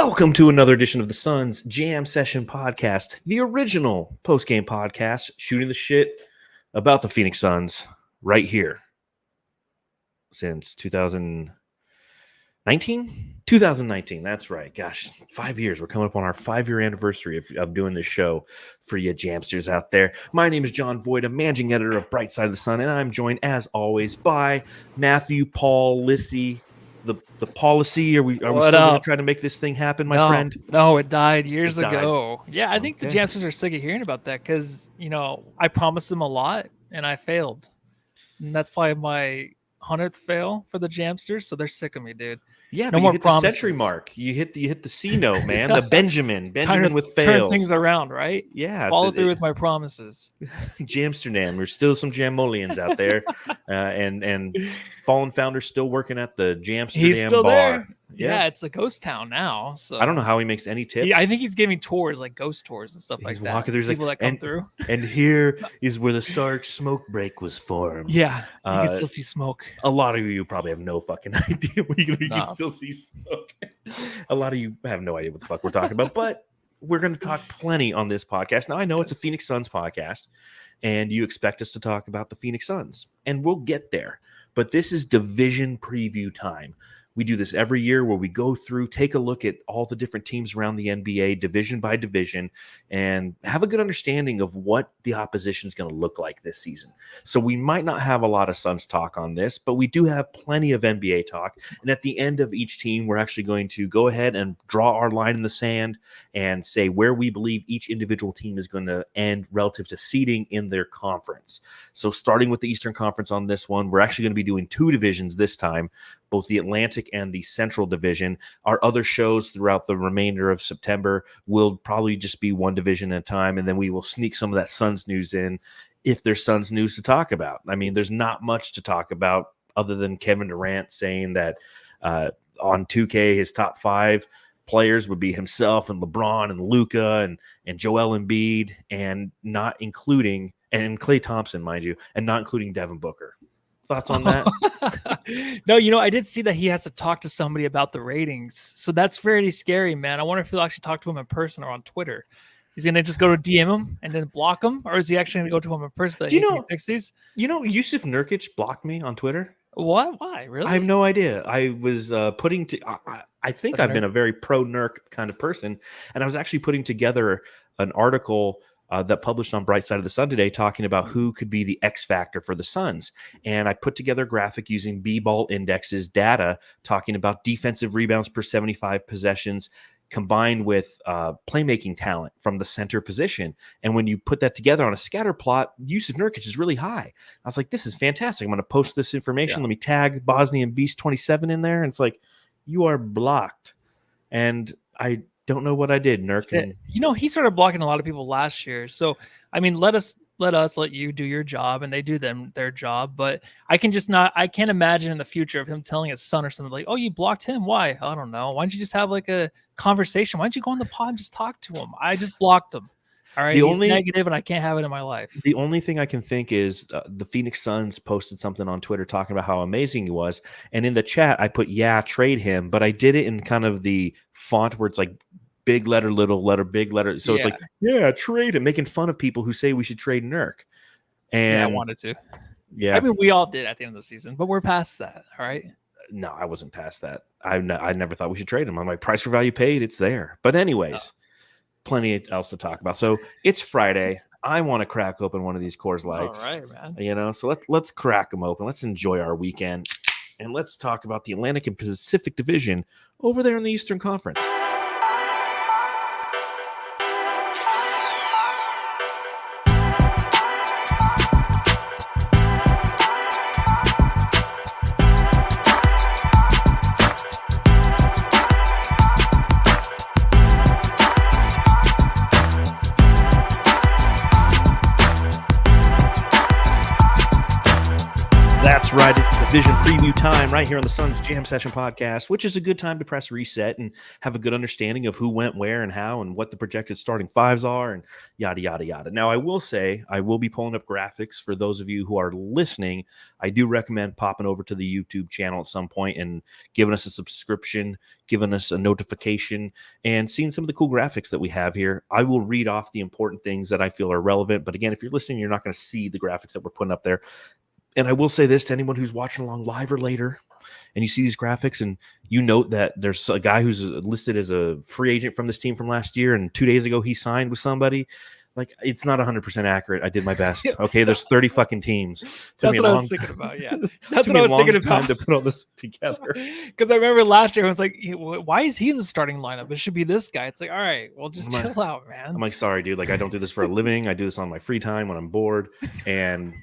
Welcome to another edition of the Suns Jam Session Podcast, the original post-game podcast, shooting the shit about the Phoenix Suns right here since 2019? 2019, that's right. Gosh, 5 years. We're coming up on our 5-year anniversary of doing this show for you Jamsters out there. My name is John Voida, managing editor of Bright Side of the Sun, and I'm joined, as always, by Matthew Paul Lissy. The policy, are we still going to try to make this thing happen, my friend? No, it died years ago. Yeah, I think the Jamsters are sick of hearing about that because, I promised them a lot and I failed. And that's probably my 100th fail for the Jamsters, so they're sick of me, dude. Yeah, no but more you hit promises. The century mark. You hit the C note, man. The Benjamin with fails. Turn things around, right? Yeah. Follow through with my promises. Jamsterdam. There's still some Jamolians out there. and Fallen Founder's still working at the Jamsterdam He's still bar. there. Yeah, it's a ghost town now. So I don't know how he makes any tips. Yeah, I think he's giving tours, like ghost tours and stuff like that. He's walking through, people that come through. And here is where the Sarge smoke break was formed. Yeah, you can still see smoke. A lot of you probably have no fucking idea where you can still see smoke. A lot of you have no idea what the fuck we're talking about, but we're going to talk plenty on this podcast. Now, I know it's a Phoenix Suns podcast, and you expect us to talk about the Phoenix Suns, and we'll get there. But this is division preview time. We do this every year where we go through, take a look at all the different teams around the NBA, division by division, and have a good understanding of what the opposition is going to look like this season. So we might not have a lot of Suns talk on this, but we do have plenty of NBA talk. And at the end of each team, we're actually going to go ahead and draw our line in the sand and say where we believe each individual team is going to end relative to seeding in their conference. So starting with the Eastern Conference on this one, we're actually going to be doing two divisions this time, both the Atlantic and the Central Division. Our other shows throughout the remainder of September will probably just be one division at a time, and then we will sneak some of that Suns news in if there's Suns news to talk about. I mean, there's not much to talk about other than Kevin Durant saying that on 2K, his top 5 players would be himself and LeBron and Luka and Joel Embiid, and not including, and Klay Thompson, mind you, and not including Devin Booker. Thoughts on that? No, I did see that he has to talk to somebody about the ratings. So that's very scary, man. I wonder if he'll actually talk to him in person or on Twitter. Is he going to just go to DM him and then block him? Or is he actually going to go to him in person? Do you know, fix these? Yusuf Nurkic blocked me on Twitter. What? Why? Really? I have no idea. I was putting to. I think I've been a very pro Nurk kind of person, and I was actually putting together an article that published on Bright Side of the Sun today, talking about who could be the X factor for the Suns. And I put together a graphic using B-Ball Index's data, talking about defensive rebounds per 75 possessions, combined with playmaking talent from the center position. And when you put that together on a scatter plot, Yusuf Nurkic is really high. I was like, this is fantastic. I'm going to post this information. Yeah. Let me tag Bosnian Beast 27 in there. And it's like, you are blocked. And I don't know what I did, Nurk. He started blocking a lot of people last year. So, I mean, let you do your job and they do their job. But I can't imagine in the future of him telling his son or something like, oh, you blocked him. Why? I don't know. Why don't you just have like a conversation? Why don't you go on the pod and just talk to him? I just blocked him. All right. He's negative and I can't have it in my life. The only thing I can think is the Phoenix Suns posted something on Twitter talking about how amazing he was. And in the chat, I put, trade him. But I did it in kind of the font where it's like big letter, little letter, big letter. So it's like, trade him, making fun of people who say we should trade Nurk. And I wanted to. Yeah. I mean, we all did at the end of the season, but we're past that. All right. No, I wasn't past that. I never thought we should trade him. I'm like, price for value paid. It's there. But anyways, plenty else to talk about. So it's Friday. I want to crack open one of these Coors Lights. All right, man. So let's crack them open. Let's enjoy our weekend. And let's talk about the Atlantic and Pacific Division over there in the Eastern Conference. That's right. It's the Division preview time right here on the Suns Jam Session podcast, which is a good time to press reset and have a good understanding of who went where and how and what the projected starting fives are and yada, yada, yada. Now, I will say I will be pulling up graphics for those of you who are listening. I do recommend popping over to the YouTube channel at some point and giving us a subscription, giving us a notification, and seeing some of the cool graphics that we have here. I will read off the important things that I feel are relevant. But again, if you're listening, you're not going to see the graphics that we're putting up there. And I will say this to anyone who's watching along live or later, and you see these graphics and you note that there's a guy who's listed as a free agent from this team from last year, and 2 days ago he signed with somebody. Like, it's not 100% accurate. I did my best. Okay, there's 30 fucking teams. That's what I was thinking about, yeah. That's what I was thinking about. To put all this together. Because I remember last year I was like, why is he in the starting lineup? It should be this guy. It's like, all right, well, just chill out, man. I'm like, sorry, dude. Like, I don't do this for a living. I do this on my free time when I'm bored. And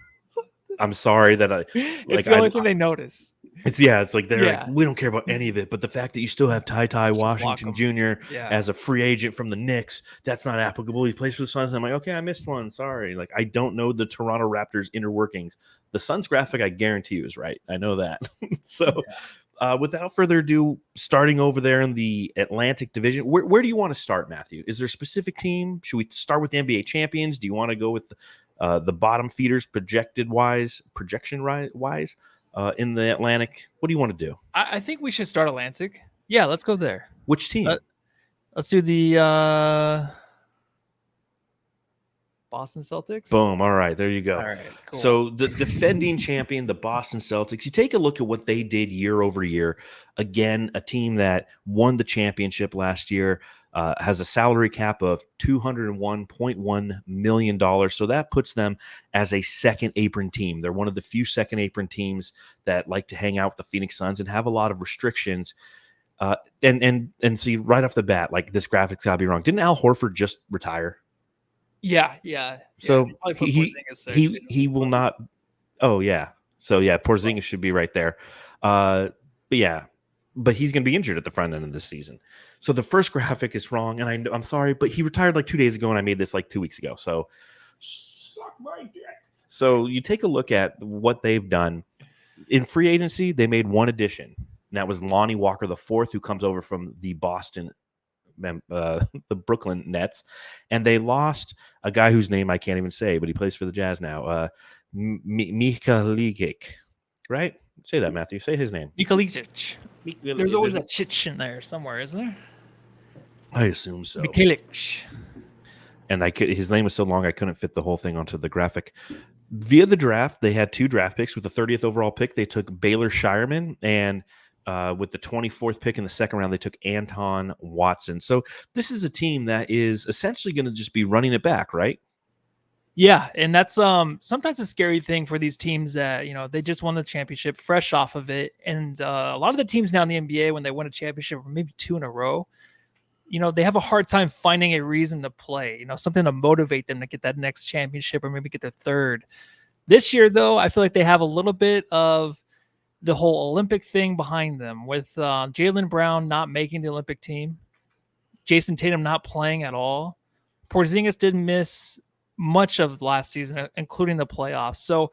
I'm sorry that it's the only thing they notice. It's like they're like, we don't care about any of it, but the fact that you still have Ty Washington Jr. As a free agent from the Knicks, that's not applicable. He plays for the Suns. I'm like, okay, I missed one. Sorry. Like, I don't know the Toronto Raptors inner workings. The Suns graphic, I guarantee you, is right. I know that. So, without further ado, starting over there in the Atlantic Division, where do you want to start, Matthew? Is there a specific team? Should we start with the NBA champions? Do you want to go with the bottom feeders projection wise in the Atlantic? What do you want to do? I think we should start Atlantic. Yeah, let's go there. Which team? Let's do the Boston Celtics. Boom. All right, there you go. All right, cool. So the defending champion, the Boston Celtics, you take a look at what they did year over year. Again, a team that won the championship last year, has a salary cap of $201.1 million. So that puts them as a second apron team. They're one of the few second apron teams that like to hang out with the Phoenix Suns and have a lot of restrictions. And see right off the bat, like, this graphic's gotta be wrong. Didn't Al Horford just retire? Yeah. So he will not. Oh yeah. So yeah, Porzingis should be right there. But he's going to be injured at the front end of this season. So the first graphic is wrong, and I'm sorry, but he retired like 2 days ago, and I made this like 2 weeks ago. So suck my dick. So you take a look at what they've done in free agency. They made one addition, and that was Lonnie Walker IV, who comes over from the the Brooklyn Nets, and they lost a guy whose name I can't even say, but he plays for the Jazz now. Mikalijic, right? Say that, Matthew. Say his name. Mikalijic. There's always a chich in there somewhere, isn't there? I assume so. Mikalic. And his name was so long I couldn't fit the whole thing onto the graphic. Via the draft, they had 2 draft picks. With the 30th overall pick, they took Baylor Shireman, and with the 24th pick in the second round, they took Anton Watson. So this is a team that is essentially going to just be running it back, right? Yeah, and that's sometimes a scary thing for these teams that, they just won the championship fresh off of it. And a lot of the teams now in the NBA, when they win a championship, or maybe 2 in a row, they have a hard time finding a reason to play, something to motivate them to get that next championship or maybe get their third. This year, though, I feel like they have a little bit of the whole Olympic thing behind them, with Jaylen Brown not making the Olympic team, Jason Tatum not playing at all. Porzingis didn't miss much of last season, including the playoffs. So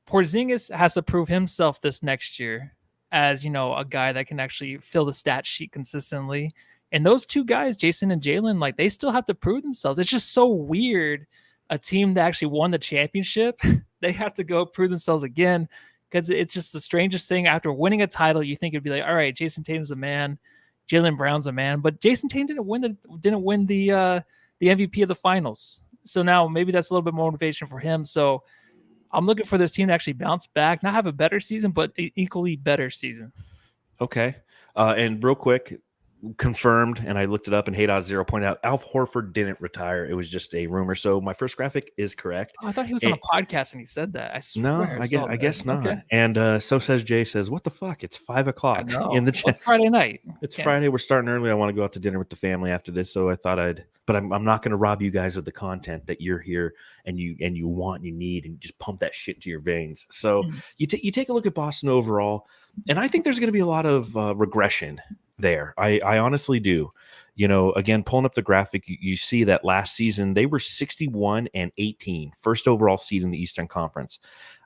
Porzingis has to prove himself this next year as, a guy that can actually fill the stat sheet consistently. And those 2 guys, Jason and Jaylen, like, they still have to prove themselves. It's just so weird. A team that actually won the championship, they have to go prove themselves again, because it's just the strangest thing. After winning a title, you think it'd be like, all right, Jason Tatum's a man, Jaylen Brown's a man, but Jason Tatum didn't win the MVP of the finals. So now maybe that's a little bit more motivation for him. So I'm looking for this team to actually bounce back, not have a better season, but an equally better season. Okay. And real quick, confirmed, and I looked it up, and Hey.0 pointed out Al Horford didn't retire. It was just a rumor. So my first graphic is correct. Oh, I thought he was on a podcast and he said that. I swear. No, I guess not. Okay. And so says Jay says, what the fuck? It's 5:00 in the chat. It's Friday night. It's Friday. We're starting early. I want to go out to dinner with the family after this. So I thought but I'm not going to rob you guys of the content that you're here and you want, and you need, and just pump that shit to your veins. So you take a look at Boston overall, and I think there's going to be a lot of regression there. I honestly do. Again, pulling up the graphic, you see that last season they were 61-18, first overall seed in the Eastern Conference.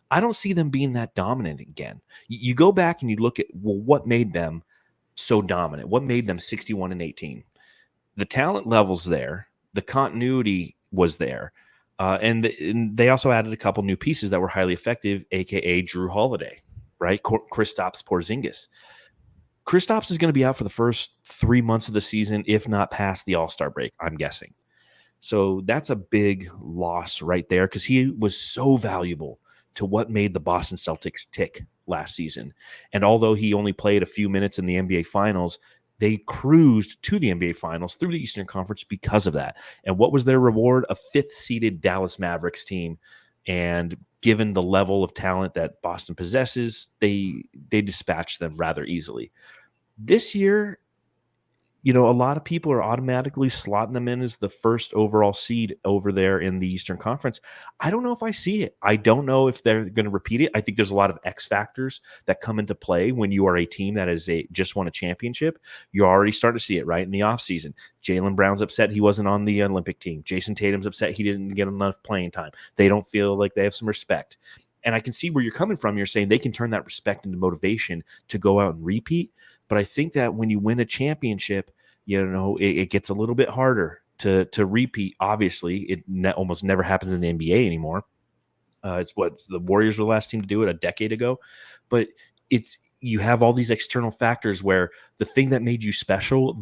I don't see them being that dominant again. You go back and you look at, well, what made them so dominant? What made them 61-18? The talent level's there. The continuity was there. And they also added a couple new pieces that were highly effective, a.k.a. Drew Holiday, right? Kristaps Porzingis. Kristaps is going to be out for the first 3 months of the season, if not past the All-Star break, I'm guessing. So that's a big loss right there because he was so valuable to what made the Boston Celtics tick last season. And although he only played a few minutes in the NBA Finals, they cruised to the NBA Finals through the Eastern Conference because of that. And what was their reward? A fifth-seeded Dallas Mavericks team. And given the level of talent that Boston possesses, they dispatched them rather easily. This year, a lot of people are automatically slotting them in as the first overall seed over there in the Eastern Conference. I don't know if I see it. I don't know if they're going to repeat it. I think there's a lot of X factors that come into play when you are a team that is just won a championship. You already start to see it right in the offseason. Jaylen Brown's upset he wasn't on the Olympic team. Jason Tatum's upset he didn't get enough playing time. They don't feel like they have some respect. And I can see where you're coming from. You're saying they can turn that respect into motivation to go out and repeat. But I think that when you win a championship, it gets a little bit harder to repeat. Obviously, it almost never happens in the NBA anymore. It's what the Warriors were the last team to do it a decade ago. But you have all these external factors where the thing that made you special,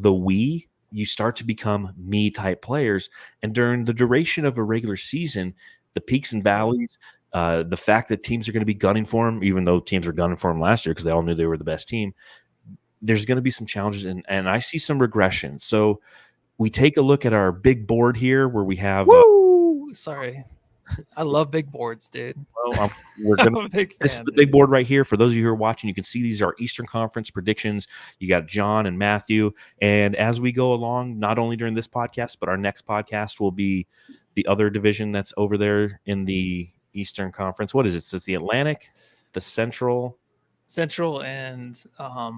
you start to become me type players. And during the duration of a regular season, the peaks and valleys, the fact that teams are going to be gunning for them, even though teams were gunning for them last year because they all knew they were the best team, there's going to be some challenges, and I see some regression. So we take a look at our big board here where we have sorry. I love big boards, dude. Well, I'm a big fan, this is the big board right here. For those of you who are watching, you can see these are Eastern Conference predictions. You got John and Matthew. And as we go along, not only during this podcast, but our next podcast will be the other division that's over there in the Eastern Conference. What is it? So it's the Atlantic, the Central and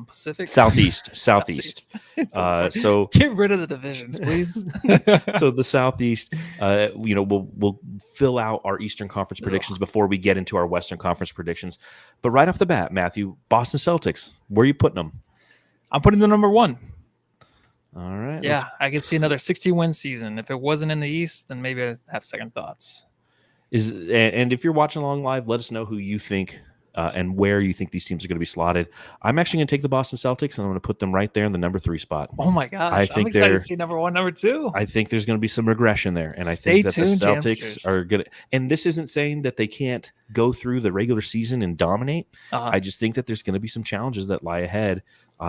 Pacific, Southeast. So get rid of the divisions, please. So the Southeast, we'll fill out our Eastern Conference predictions before we get into our Western Conference predictions. But right off the bat, Matthew, Boston Celtics, where are you putting them? I'm putting them number 1. All right. Yeah, I could see another 60-win season. If it wasn't in the East, then maybe I'd have second thoughts. And if you're watching along live, let us know who you think and where you think these teams are going to be slotted. I'm actually going to take the Boston Celtics and I'm going to put them right there in the number 3 spot. Oh my gosh. I'm excited to see number 1, number 2. I think there's going to be some regression there. And I think that the Celtics are good. And this isn't saying that they can't go through the regular season and dominate. I just think that there's going to be some challenges that lie ahead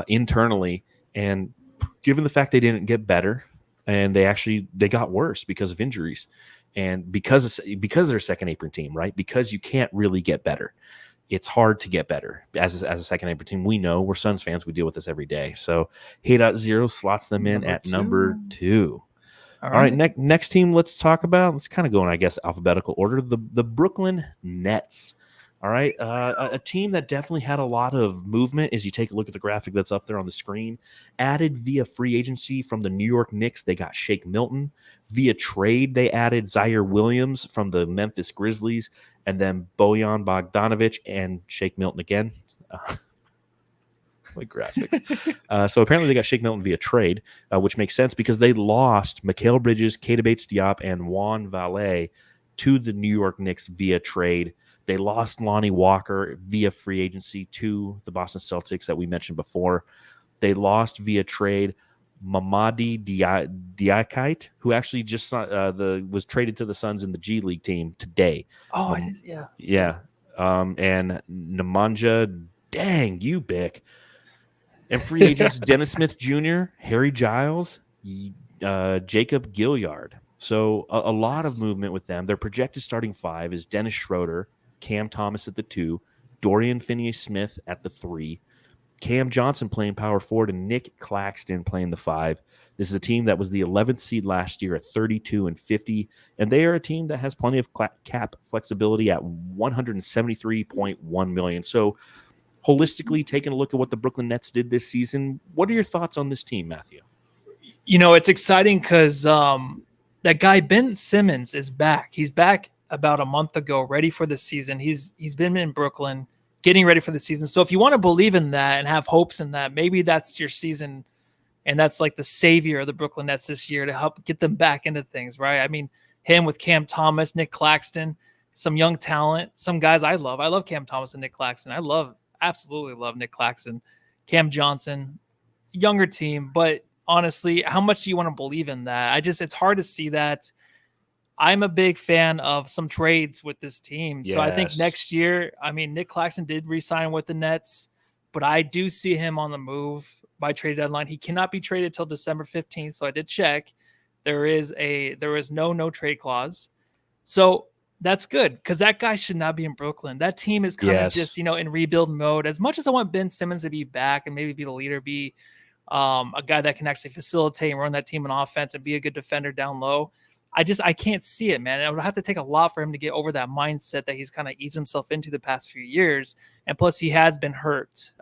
internally. And given the fact they didn't get better and they got worse because of injuries and because they're a second apron team, right? Because you can't really get better. It's hard to get better as a second apron team. We know we're Suns fans. We deal with this every day. So Hey.0 slots them in at number 2. All right. Next team let's talk about. Let's kind of go in, I guess, alphabetical order. The Brooklyn Nets. All right. A team that definitely had a lot of movement as you take a look at the graphic that's up there on the screen. Added via free agency from the New York Knicks, they got Shake Milton. Via trade, they added Zaire Williams from the Memphis Grizzlies, and then Bojan Bogdanovic and Shake Milton again. Like graphics. So apparently they got Shake Milton via trade, which makes sense because they lost Mikal Bridges, Keita Bates-Diop, and Juan Vallée to the New York Knicks via trade. They lost Lonnie Walker via free agency to the Boston Celtics that we mentioned before. They lost via trade Mamadi Diakite, who actually just was traded to the Suns in the G League team today. Oh, it is, yeah. Yeah. And Nemanja, dang, you Bick. And free agents Dennis Smith Jr., Harry Giles, Jacob Gilliard. So a lot of movement with them. Their projected starting 5 is Dennis Schroeder, Cam Thomas at the 2, Dorian Finney-Smith at the 3, Cam Johnson playing power forward, and Nick Claxton playing the 5. This is a team that was the 11th seed last year at 32-50, and they are a team that has plenty of cap flexibility at $173.1 million. So holistically, taking a look at what the Brooklyn Nets did this season, what are your thoughts on this team, Matthew? It's exciting because that guy Ben Simmons is back. He's back about a month ago, ready for the season. He's been in Brooklyn getting ready for the season. So if you want to believe in that and have hopes in that, maybe that's your season. And that's like the savior of the Brooklyn Nets this year to help get them back into things, right? I mean, him with Cam Thomas, Nick Claxton, some young talent, some guys I love. I love Cam Thomas and Nick Claxton. Absolutely love Nick Claxton, Cam Johnson, younger team. But honestly, how much do you want to believe in that? It's hard to see that. I'm a big fan of some trades with this team. So I think next year, I mean, Nick Claxton did re-sign with the Nets, but I do see him on the move by trade deadline. He cannot be traded till December 15th. So I did check. There is no trade clause. So that's good because that guy should not be in Brooklyn. That team is kind of just, in rebuild mode. As much as I want Ben Simmons to be back and maybe be the leader, be a guy that can actually facilitate and run that team on offense and be a good defender down low, I can't see it, man. It would have to take a lot for him to get over that mindset that he's kind of eased himself into the past few years. And plus he has been hurt.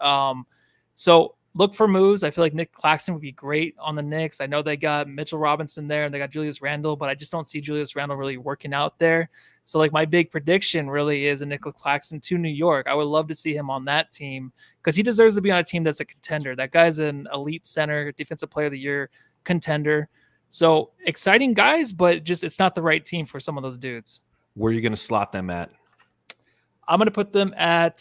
So look for moves. I feel like Nick Claxton would be great on the Knicks. I know they got Mitchell Robinson there and they got Julius Randle, but I just don't see Julius Randle really working out there. So like my big prediction really is a Nick Claxton to New York. I would love to see him on that team because he deserves to be on a team that's a contender. That guy's an elite center, defensive player of the year contender. So exciting guys, but just it's not the right team for some of those dudes. Where are you going to slot them at? I'm going to put them at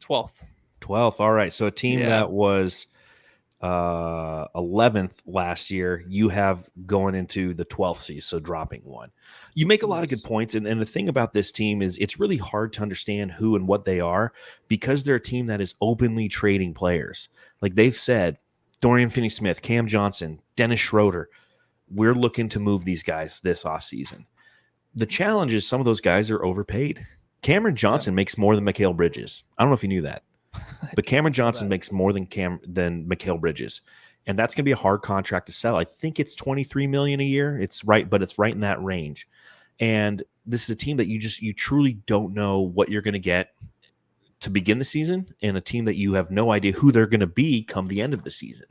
12th. 12th. All right. So a team that was 11th last year, you have going into the 12th seed, so dropping one. You make a lot of good points. And the thing about this team is it's really hard to understand who and what they are because they're a team that is openly trading players. Like they've said, Dorian Finney-Smith, Cam Johnson, Dennis Schroeder, we're looking to move these guys this offseason. The challenge is some of those guys are overpaid. Cameron Johnson makes more than Mikal Bridges. I don't know if you knew that. But Cameron Johnson makes more than Mikal Bridges, and that's going to be a hard contract to sell. I think it's $23 million a year. It's right, but it's right in that range. And this is a team that you truly don't know what you're going to get to begin the season, and a team that you have no idea who they're going to be come the end of the season.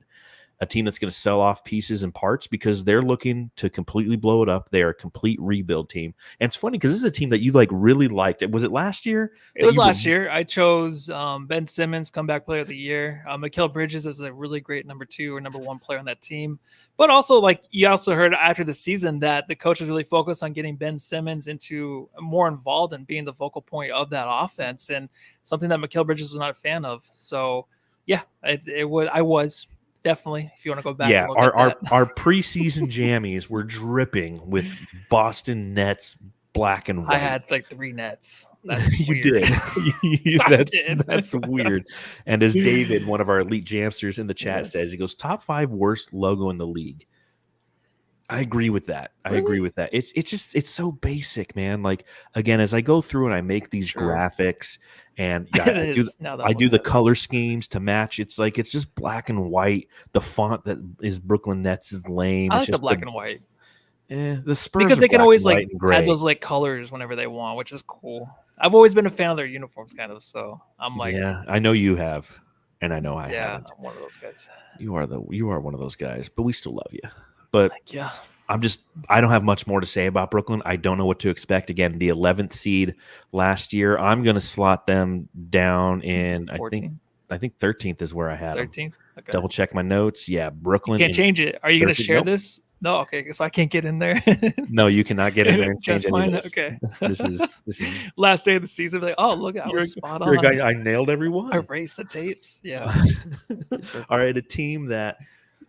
A team that's going to sell off pieces and parts because they're looking to completely blow it up. They're a complete rebuild team. And it's funny because this is a team that you really liked. Was it last year? It was last year. I chose Ben Simmons, comeback player of the year. Mikal Bridges is a really great number 2 or number 1 player on that team. But also, you also heard after the season that the coach was really focused on getting Ben Simmons into more involved and being the focal point of that offense, and something that Mikal Bridges was not a fan of. So, yeah, I was. Definitely, if you want to go back. Yeah, our preseason jammies were dripping with Boston Nets black and white. I had 3 Nets. That's you weird. did. That's weird. And as David, one of our elite jamsters in the chat says, he goes, top 5 worst logo in the league. I agree with that. It's so basic, man. Again, as I go through and I make these graphics and I do the color schemes to match. It's just black and white. The font that is Brooklyn Nets is lame. I like the black and white. The Spurs because they can always add those colors whenever they want, which is cool. I've always been a fan of their uniforms, kind of. So I'm yeah, I know you have, and I know I haven't. I'm one of those guys. You are one of those guys, but we still love you. But yeah. I don't have much more to say about Brooklyn. I don't know what to expect. Again, the 11th seed last year. I'm going to slot them down in 14? I think 13th is where I had 13th? Them. Okay. Double check my notes. Yeah, Brooklyn. You can't change it. Are you going to share this? No, okay, so I can't get in there. No, you cannot get in there and change mine. This. Okay, this is last day of the season. Oh, look, I was spot on. You're a guy. I nailed everyone. Erase the tapes. Yeah. All right, a team that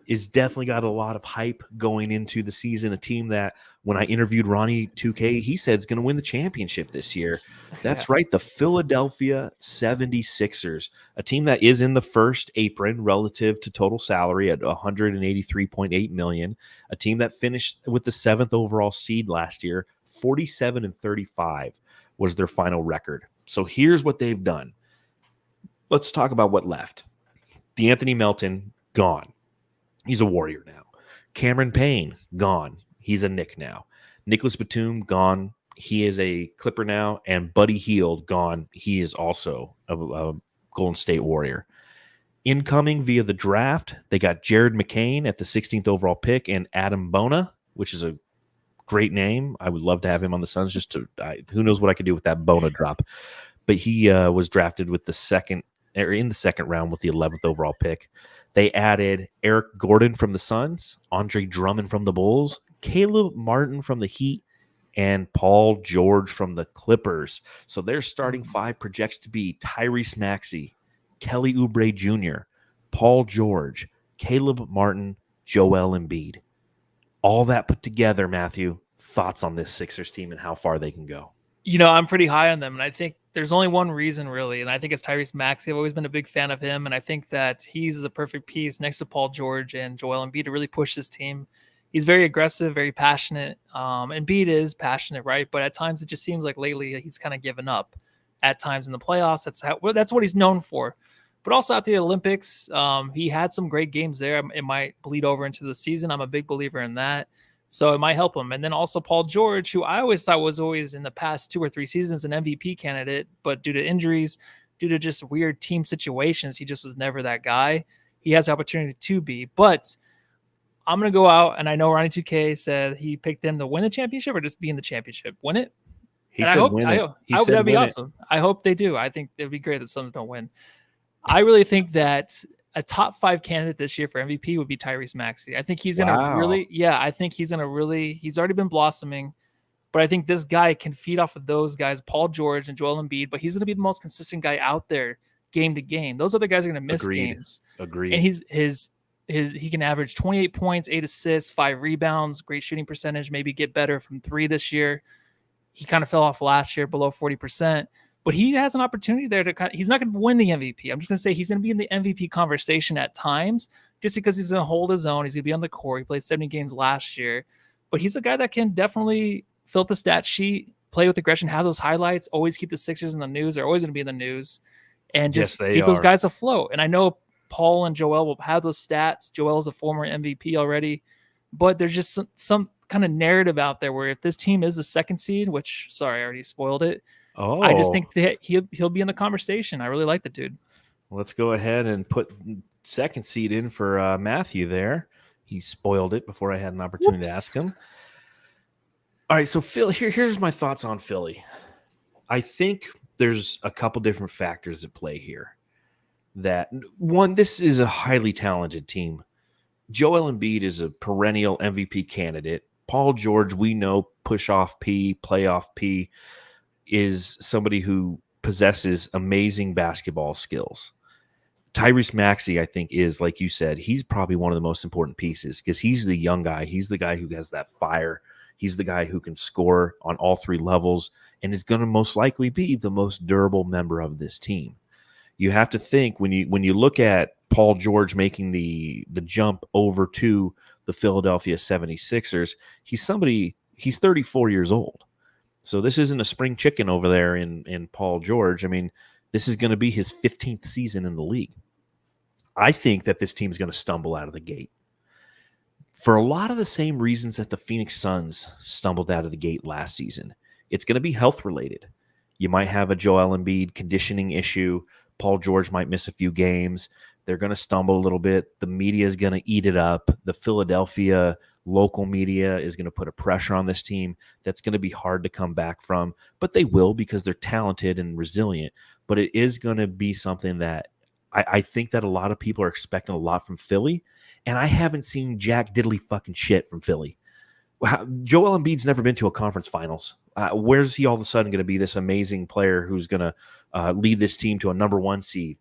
is definitely got a lot of hype going into the season. A team that when I interviewed Ronnie 2K, he said is going to win the championship this year. That's right. The Philadelphia 76ers, a team that is in the first apron relative to total salary at $183.8 million. A team that finished with the 7th overall seed last year. 47-35 was their final record. So here's what they've done. Let's talk about what left. DeAnthony Melton, gone. He's a Warrior now. Cameron Payne, gone. He's a Knick now. Nicholas Batum, gone. He is a Clipper now. And Buddy Hield, gone. He is also a Golden State Warrior. Incoming via the draft, they got Jared McCain at the 16th overall pick and Adam Bona, which is a great name. I would love to have him on the Suns. Just to who knows what I could do with that Bona drop. But he was drafted with in the second round with the 11th overall pick. They added Eric Gordon from the Suns, Andre Drummond from the Bulls, Caleb Martin from the Heat, and Paul George from the Clippers. So their starting five projects to be Tyrese Maxey, Kelly Oubre Jr., Paul George, Caleb Martin, Joel Embiid. All that put together, Matthew, thoughts on this Sixers team and how far they can go? I'm pretty high on them, and I think there's only one reason really, and I think it's Tyrese Maxey. I've always been a big fan of him, and I think that he's a perfect piece next to Paul George and Joel Embiid to really push this team. He's very aggressive, very passionate. Embiid is passionate, right? But at times it just seems like lately he's kind of given up. At times in the playoffs, that's what he's known for. But also at the Olympics, he had some great games there. It might bleed over into the season. I'm a big believer in that. So it might help him. And then also Paul George, who I always thought was always in the past 2 or 3 seasons an MVP candidate, but due to injuries, due to just weird team situations, he just was never that guy. He has the opportunity to be. But I'm going to go out, and I know Ronnie 2K said he picked them to win the championship or just be in the championship. Win it? He said win it. I hope that'd be awesome. I hope they do. I think it'd be great that Suns don't win. I really think that a top 5 candidate this year for MVP would be Tyrese Maxey. I think he's going to I think he's going to he's already been blossoming, but I think this guy can feed off of those guys, Paul George and Joel Embiid, but he's going to be the most consistent guy out there game to game. Those other guys are going to miss games. Agreed. And he can average 28 points, 8 assists, 5 rebounds, great shooting percentage, maybe get better from 3 this year. He kind of fell off last year below 40%. But he has an opportunity there he's not going to win the MVP. I'm just going to say he's going to be in the MVP conversation at times just because he's going to hold his own. He's going to be on the court. He played 70 games last year. But he's a guy that can definitely fill up the stat sheet, play with aggression, have those highlights, always keep the Sixers in the news. They're always going to be in the news. And just keep those guys afloat. And I know Paul and Joel will have those stats. Joel is a former MVP already. But there's just some kind of narrative out there where if this team is a second seed, which, sorry, I already spoiled it. Oh, I just think that he'll be in the conversation. I really like the dude. Let's go ahead and put second seed in for Matthew there. He spoiled it before I had an opportunity to ask him. All right, so Phil, here's my thoughts on Philly. I think there's a couple different factors at play here. That one, this is a highly talented team. Joel Embiid is a perennial MVP candidate. Paul George, we know, push-off P, playoff P, is somebody who possesses amazing basketball skills. Tyrese Maxey, I think, is, like you said, he's probably one of the most important pieces because he's the young guy. He's the guy who has that fire. He's the guy who can score on all 3 levels and is going to most likely be the most durable member of this team. You have to think when you look at Paul George making the jump over to the Philadelphia 76ers, he's 34 years old. So this isn't a spring chicken over there in Paul George. I mean, this is going to be his 15th season in the league. I think that this team is going to stumble out of the gate for a lot of the same reasons that the Phoenix Suns stumbled out of the gate last season. It's going to be health related. You might have a Joel Embiid conditioning issue. Paul George might miss a few games. They're going to stumble a little bit. The media is going to eat it up. The Philadelphia local media is going to put a pressure on this team that's going to be hard to come back from, but they will because they're talented and resilient. But it is going to be something that I think that a lot of people are expecting a lot from Philly, and I haven't seen jack diddly fucking shit from Philly. Joel Embiid's never been to a conference finals. Where's he all of a sudden going to be this amazing player who's going to lead this team to a number 1 seed?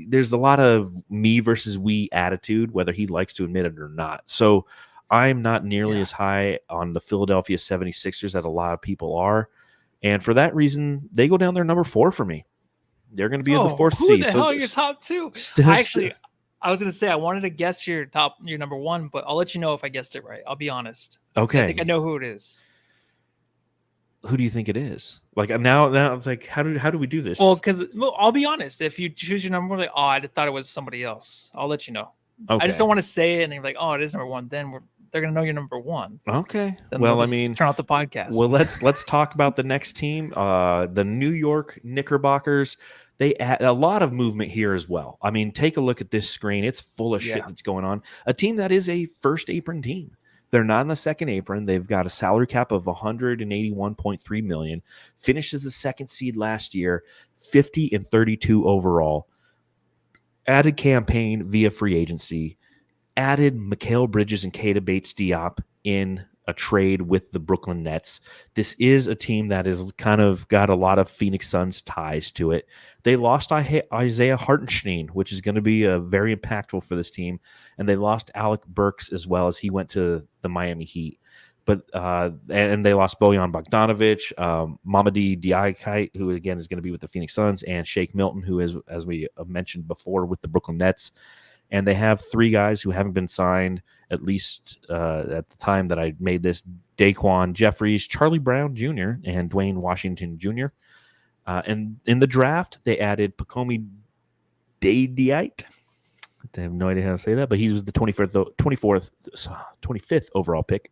There's a lot of me versus we attitude, whether he likes to admit it or not. So I'm not nearly as high on the Philadelphia 76ers that a lot of people are. And for that reason, they go down there number 4 for me. They're going to be in the 4th seed. Who the hell are your top 2? I was going to say, I wanted to guess your number 1, but I'll let you know if I guessed it right. I'll be honest. Okay. I think I know who it is. Who do you think it is? Like now it's like, how do we do this? Well, because I'll be honest. If you choose your number 1, like, oh, I thought it was somebody else. I'll let you know. Okay. I just don't want to say it and you're like, oh, it is number 1. Then they're going to know you're number 1. Okay. Then well, I mean, turn off the podcast. Well, let's talk about the next team. The New York Knickerbockers. They add a lot of movement here as well. I mean, take a look at this screen. It's full of shit that's going on. A team that is a first apron team. They're not in the second apron. They've got a salary cap of $181.3 million. Finished as the second seed last year, 50-32 overall. Added campaign via free agency. Added Mikal Bridges and Keita Bates-Diop in a trade with the Brooklyn Nets. This is a team that is kind of got a lot of Phoenix Suns ties to it. They lost Isaiah Hartenstein, which is going to be very impactful for this team, and they lost Alec Burks as well as he went to the Miami Heat. But and they lost Bojan Bogdanovic, Mamadi Diakite, who again is going to be with the Phoenix Suns, and Shake Milton, who is, as we mentioned before, with the Brooklyn Nets. And they have three guys who haven't been signed, at least at the time that I made this: Daquan Jeffries, Charlie Brown Jr., and Dwayne Washington Jr. And in the draft, they added Pacomi Dadiite. I have no idea how to say that, but he was the 25th overall pick.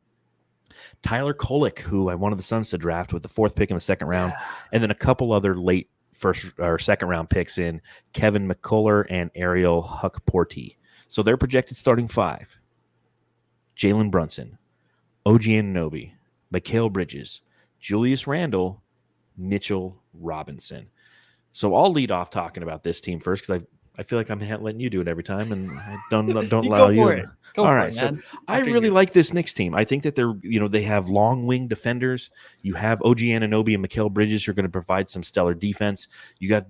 Tyler Kolek, who I wanted the Suns to draft with the 4th pick in the second round, and then a couple other late first or second round picks in Kevin McCullough and Ariel Huckporty. So their projected starting 5: Jalen Brunson, OG Anunoby, Mikal Bridges, Julius Randle, Mitchell Robinson. So I'll lead off talking about this team first because I feel like I'm letting you do it every time, and I don't allow you. Go All for right, it, so man. I really like this Knicks team. I think that they have long wing defenders. You have OG Anunoby and Mikal Bridges who are going to provide some stellar defense. You got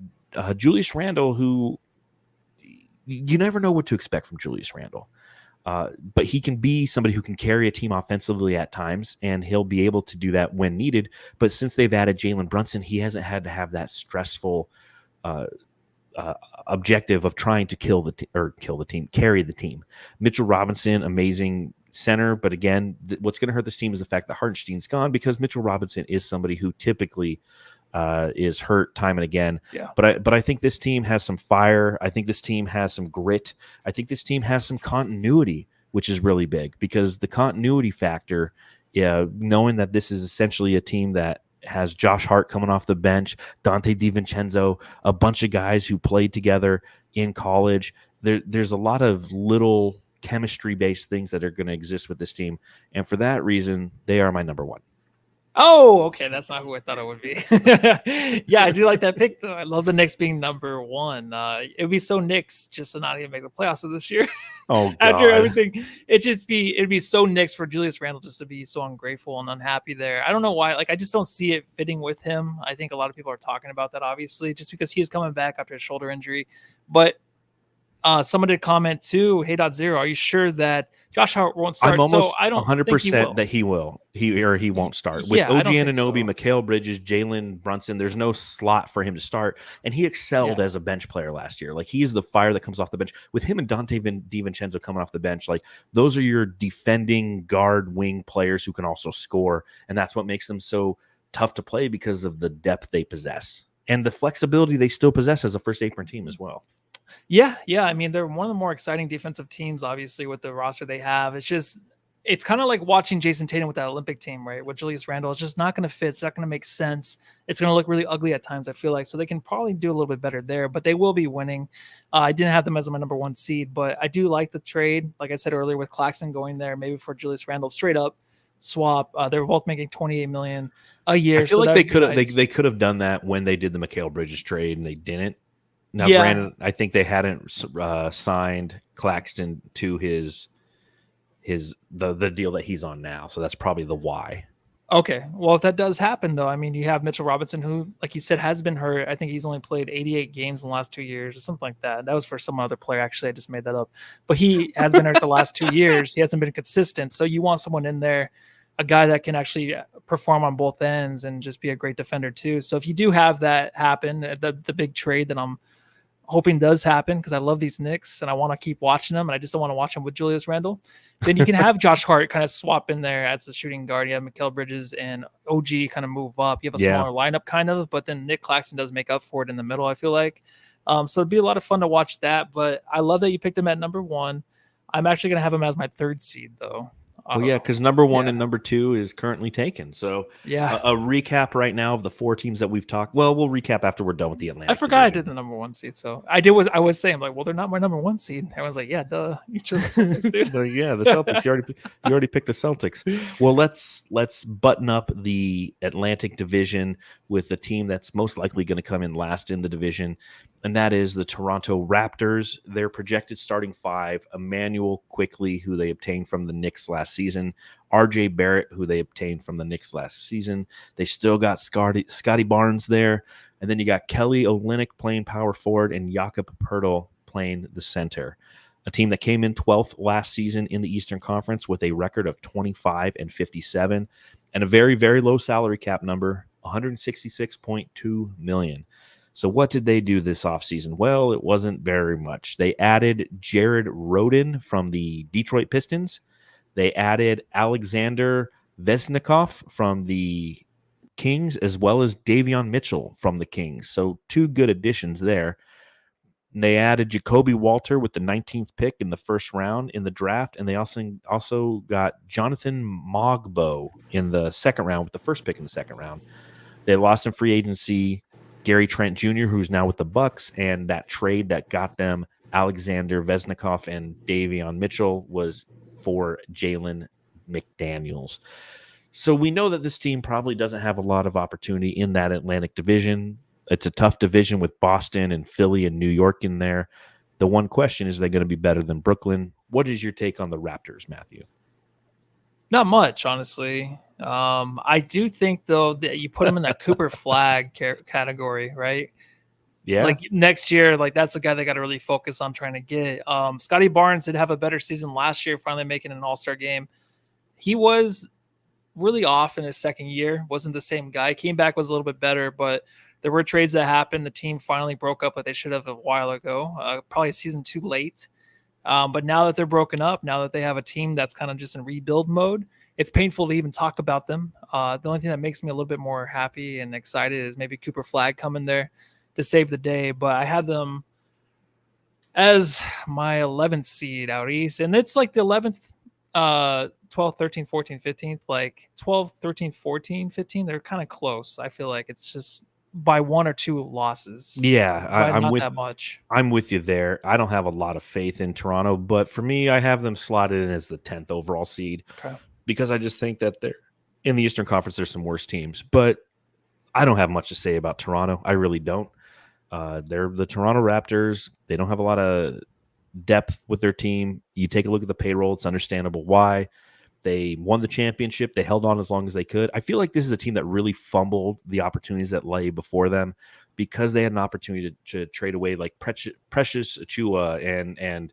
Julius Randle, who you never know what to expect from Julius Randle. But he can be somebody who can carry a team offensively at times, and he'll be able to do that when needed. But since they've added Jalen Brunson, he hasn't had to have that stressful objective of trying to carry the team. Mitchell Robinson, amazing center, but again, what's going to hurt this team is the fact that Hartenstein's gone, because Mitchell Robinson is somebody who typically is hurt time and again. Yeah. But I think this team has some fire. I think this team has some grit. I think this team has some continuity, which is really big, because the continuity factor, knowing that this is essentially a team that has Josh Hart coming off the bench, Dante DiVincenzo, a bunch of guys who played together in college. There's a lot of little chemistry-based things that are going to exist with this team. And for that reason, they are my number 1. Oh, okay. That's not who I thought it would be. Yeah, I do like that pick, though. I love the Knicks being number 1. It would be so Knicks just to not even make the playoffs of this year. Oh, God. After everything, it'd be so Knicks for Julius Randle just to be so ungrateful and unhappy there. I don't know why. I just don't see it fitting with him. I think a lot of people are talking about that, obviously, just because he is coming back after a shoulder injury. But someone did comment too, Hey.0, are you sure that Josh Hart won't start? I'm almost I don't 100% that he will. He won't start. With OG Anunoby, Mikal Bridges, Jalen Brunson, there's no slot for him to start. And he excelled as a bench player last year. He is the fire that comes off the bench. With him and Dante DiVincenzo coming off the bench, those are your defending guard wing players who can also score. And that's what makes them so tough to play, because of the depth they possess and the flexibility they still possess as a first apron team as well. Yeah. I mean, they're one of the more exciting defensive teams, obviously, with the roster they have. It's kind of like watching Jason Tatum with that Olympic team, right? With Julius Randle, it's just not going to fit. It's not going to make sense. It's going to look really ugly at times, I feel like. So they can probably do a little bit better there, but they will be winning. I didn't have them as my number 1 seed, but I do like the trade. Like I said earlier, with Claxton going there, maybe for Julius Randle, straight up swap. They were both making $28 million a year. I feel like they could have done that when they did the Mikal Bridges trade, and they didn't. Now, granted, I think they hadn't signed Claxton to the deal that he's on now, so that's probably the why. Okay, well, if that does happen, though, I mean, you have Mitchell Robinson, who, like you said, has been hurt. I think he's only played 88 games in the last 2 years or something like that. That was for some other player, actually. I just made that up. But he has been hurt the last 2 years. He hasn't been consistent, so you want someone in there, a guy that can actually perform on both ends and just be a great defender, too. So if you do have that happen, the big trade that I'm hoping does happen, because I love these Knicks and I want to keep watching them, and I just don't want to watch them with Julius Randle, then you can have Josh Hart kind of swap in there as a shooting guard. You have Mikal Bridges and OG kind of move up. You have a smaller lineup kind of, but then Nick Claxton does make up for it in the middle, I feel like. So it'd be a lot of fun to watch that, but I love that you picked him at number 1. I'm actually going to have him as my 3rd seed, though. Well, yeah, because number 1 and number 2 is currently taken. So a recap right now of the 4 teams that we've talked. Well, we'll recap after we're done with the Atlantic. I forgot division. I did the number 1 seed. So I was saying, like, well, they're not my number 1 seed. Everyone's like, yeah, duh. You chose the Celtics, dude. But yeah, the Celtics. You already picked the Celtics. Well, let's button up the Atlantic division with the team that's most likely going to come in last in the division, and that is the Toronto Raptors. Their projected starting 5: Emmanuel Quickley, who they obtained from the Knicks last season; R.J. Barrett, who they obtained from the Knicks last season. They still got Scotty Barnes there, and then you got Kelly Olynyk playing power forward and Jakob Poeltl playing the center. A team that came in 12th last season in the Eastern Conference with a record of 25-57 and a very, very low salary cap number, $166.2 million. So what did they do this offseason? Well, it wasn't very much. They added Jared Rhoden from the Detroit Pistons. They added Alexander Vesnikov from the Kings, as well as Davion Mitchell from the Kings. So 2 good additions there. They added Jacoby Walter with the 19th pick in the first round in the draft, and they also got Jonathan Mogbo in the second round with the first pick in the second round. They lost in free agency Gary Trent Jr., who's now with the Bucks, and that trade that got them Alexander Vesnikov and Davion Mitchell was for Jalen McDaniels. So we know that this team probably doesn't have a lot of opportunity in that Atlantic division. It's a tough division with Boston and Philly and New York in there. The one question is, are they going to be better than Brooklyn? What is your take on the Raptors, Matthew? Not much, honestly. I do think, though, that you put him in that Cooper Flag category, right? Yeah. Like next year, like that's a guy they got to really focus on trying to get. Scotty Barnes did have a better season last year, finally making an All-Star game. He was really off in his second year. Wasn't the same guy. Came back, was a little bit better, but there were trades that happened. The team finally broke up, but they should have a while ago. Probably a season too late. But now that they're broken up, now that they have a team that's kind of just in rebuild mode, it's painful to even talk about them. The only thing that makes me a little bit more happy and excited is maybe Cooper Flag coming there to save the day. But I have them as my 11th seed out east. And it's like the 11th, 12, 13, 14, 15th, like 12, 13, 14, 15. They're kind of close. I feel like it's just by 1 or 2 losses. Yeah, I'm not with that much. I'm with you there. I don't have a lot of faith in Toronto, but for me, I have them slotted in as the 10th overall seed because I just think that they're in the Eastern Conference. There's some worse teams, but I don't have much to say about Toronto. I really don't. They're the Toronto Raptors. They don't have a lot of depth with their team. You take a look at the payroll; it's understandable why. They won the championship. They held on as long as they could. I feel like this is a team that really fumbled the opportunities that lay before them because they had an opportunity to trade away like Precious Achiuwa and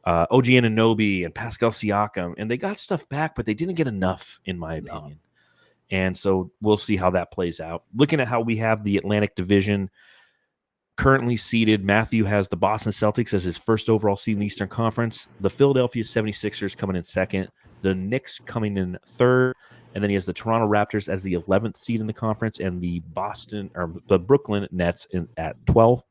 OG Anunoby and Pascal Siakam, and they got stuff back, but they didn't get enough, in my opinion. And so we'll see how that plays out. Looking at how we have the Atlantic Division currently seeded, Matthew has the Boston Celtics as his first overall seed in the Eastern Conference. The Philadelphia 76ers coming in second. The Knicks coming in third, and then he has the Toronto Raptors as the 11th seed in the conference, and the Brooklyn Nets at 12.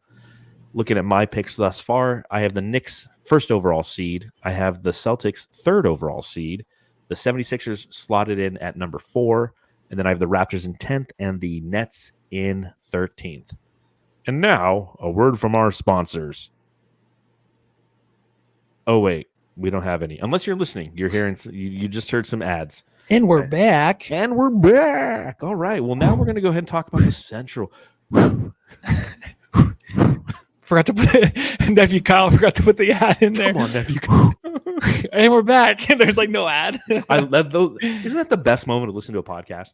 Looking at my picks thus far, I have the Knicks first overall seed. I have the Celtics third overall seed. The 76ers slotted in at number 4, and then I have the Raptors in 10th and the Nets in 13th. And now, a word from our sponsors. Oh, wait. We don't have any. Unless you're listening. You're hearing. You just heard some ads. And we're back. And we're back. All right. Well, now we're going to go ahead and talk about the Central. Forgot to put nephew Kyle. Forgot to put the ad in there. Come on, nephew Kyle. And we're back. And there's like no ad. I love those. Isn't that the best moment to listen to a podcast?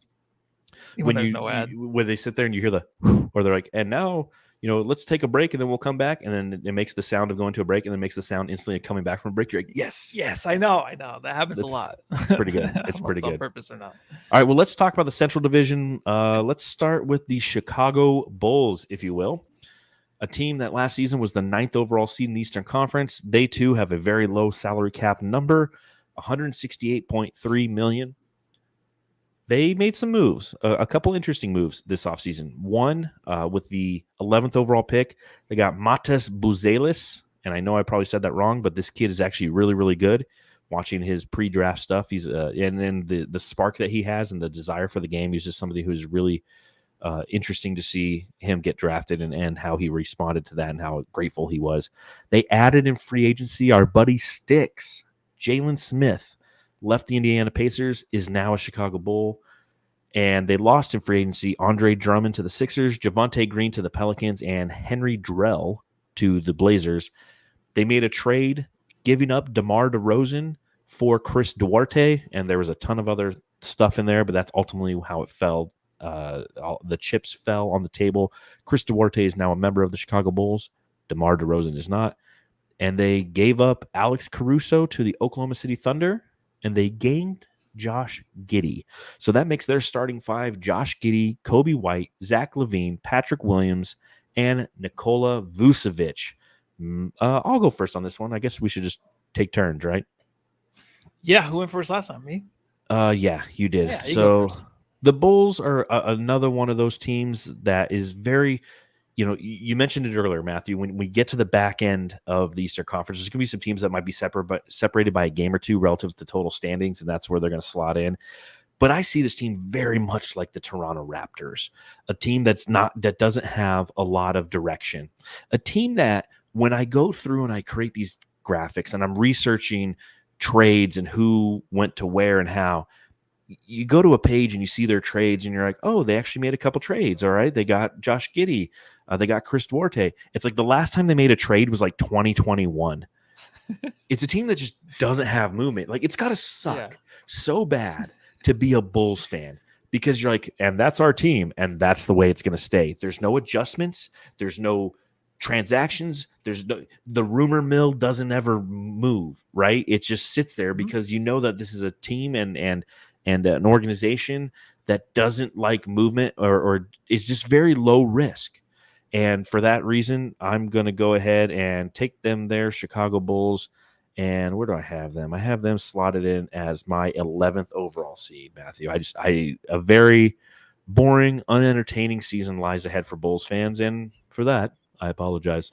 When there's no ad. When they sit there and you hear the, or they're like, and now, let's take a break and then we'll come back. And then it makes the sound of going to a break and then makes the sound instantly of coming back from a break. You're like, yes, I know. That happens a lot. It's pretty good. It's pretty good. On purpose or not. All right. Well, let's talk about the Central Division. Let's start with the Chicago Bulls, if you will. A team that last season was the 9th overall seed in the Eastern Conference. They too have a very low salary cap number, $168.3 million. They made some moves, a couple interesting moves this offseason. One, with the 11th overall pick, they got Matas Buzelis, and I know I probably said that wrong, but this kid is actually really, really good. watching his pre-draft stuff. He's and then the spark that he has and the desire for the game. He's just somebody who's really interesting to see him get drafted and how he responded to that and how grateful he was. They added in free agency our buddy Sticks. Jalen Smith left the Indiana Pacers, is now a Chicago Bull. And they lost in free agency Andre Drummond to the Sixers, Javonte Green to the Pelicans, and Henry Drell to the Blazers. They made a trade giving up DeMar DeRozan for Chris Duarte, and there was a ton of other stuff in there, but that's ultimately how it fell. The chips fell on the table. Chris Duarte is now a member of the Chicago Bulls. DeMar DeRozan is not. And they gave up Alex Caruso to the Oklahoma City Thunder, and they gained Josh Giddey. So that makes their starting five Josh Giddey, Kobe White, Zach LaVine, Patrick Williams, and Nikola Vucevic. I'll go first on this one. I guess we should just take turns, right? Yeah, who went first last time? Me? Yeah, you did. Yeah, you so the Bulls are another one of those teams that is very, you mentioned it earlier, Matthew, when we get to the back end of the Eastern Conference, there's going to be some teams that might be separated by a game or two relative to total standings, and that's where they're going to slot in. But I see this team very much like the Toronto Raptors, a team that doesn't have a lot of direction, a team that when I go through and I create these graphics and I'm researching trades and who went to where and how, you go to a page and you see their trades and you're like, oh, they actually made a couple trades. All right. They got Josh Giddey. They got Chris Duarte. It's like the last time they made a trade was like 2021. It's a team that just doesn't have movement. Like it's got to suck so bad to be a Bulls fan because you're like, and that's our team. And that's the way it's going to stay. There's no adjustments. There's no transactions. The rumor mill doesn't ever move, right? It just sits there because you know that this is a team and an organization that doesn't like movement or is just very low risk. And for that reason, I'm going to go ahead and take them there, Chicago Bulls. And where do I have them? I have them slotted in as my 11th overall seed, Matthew. A very boring, unentertaining season lies ahead for Bulls fans. And for that, I apologize.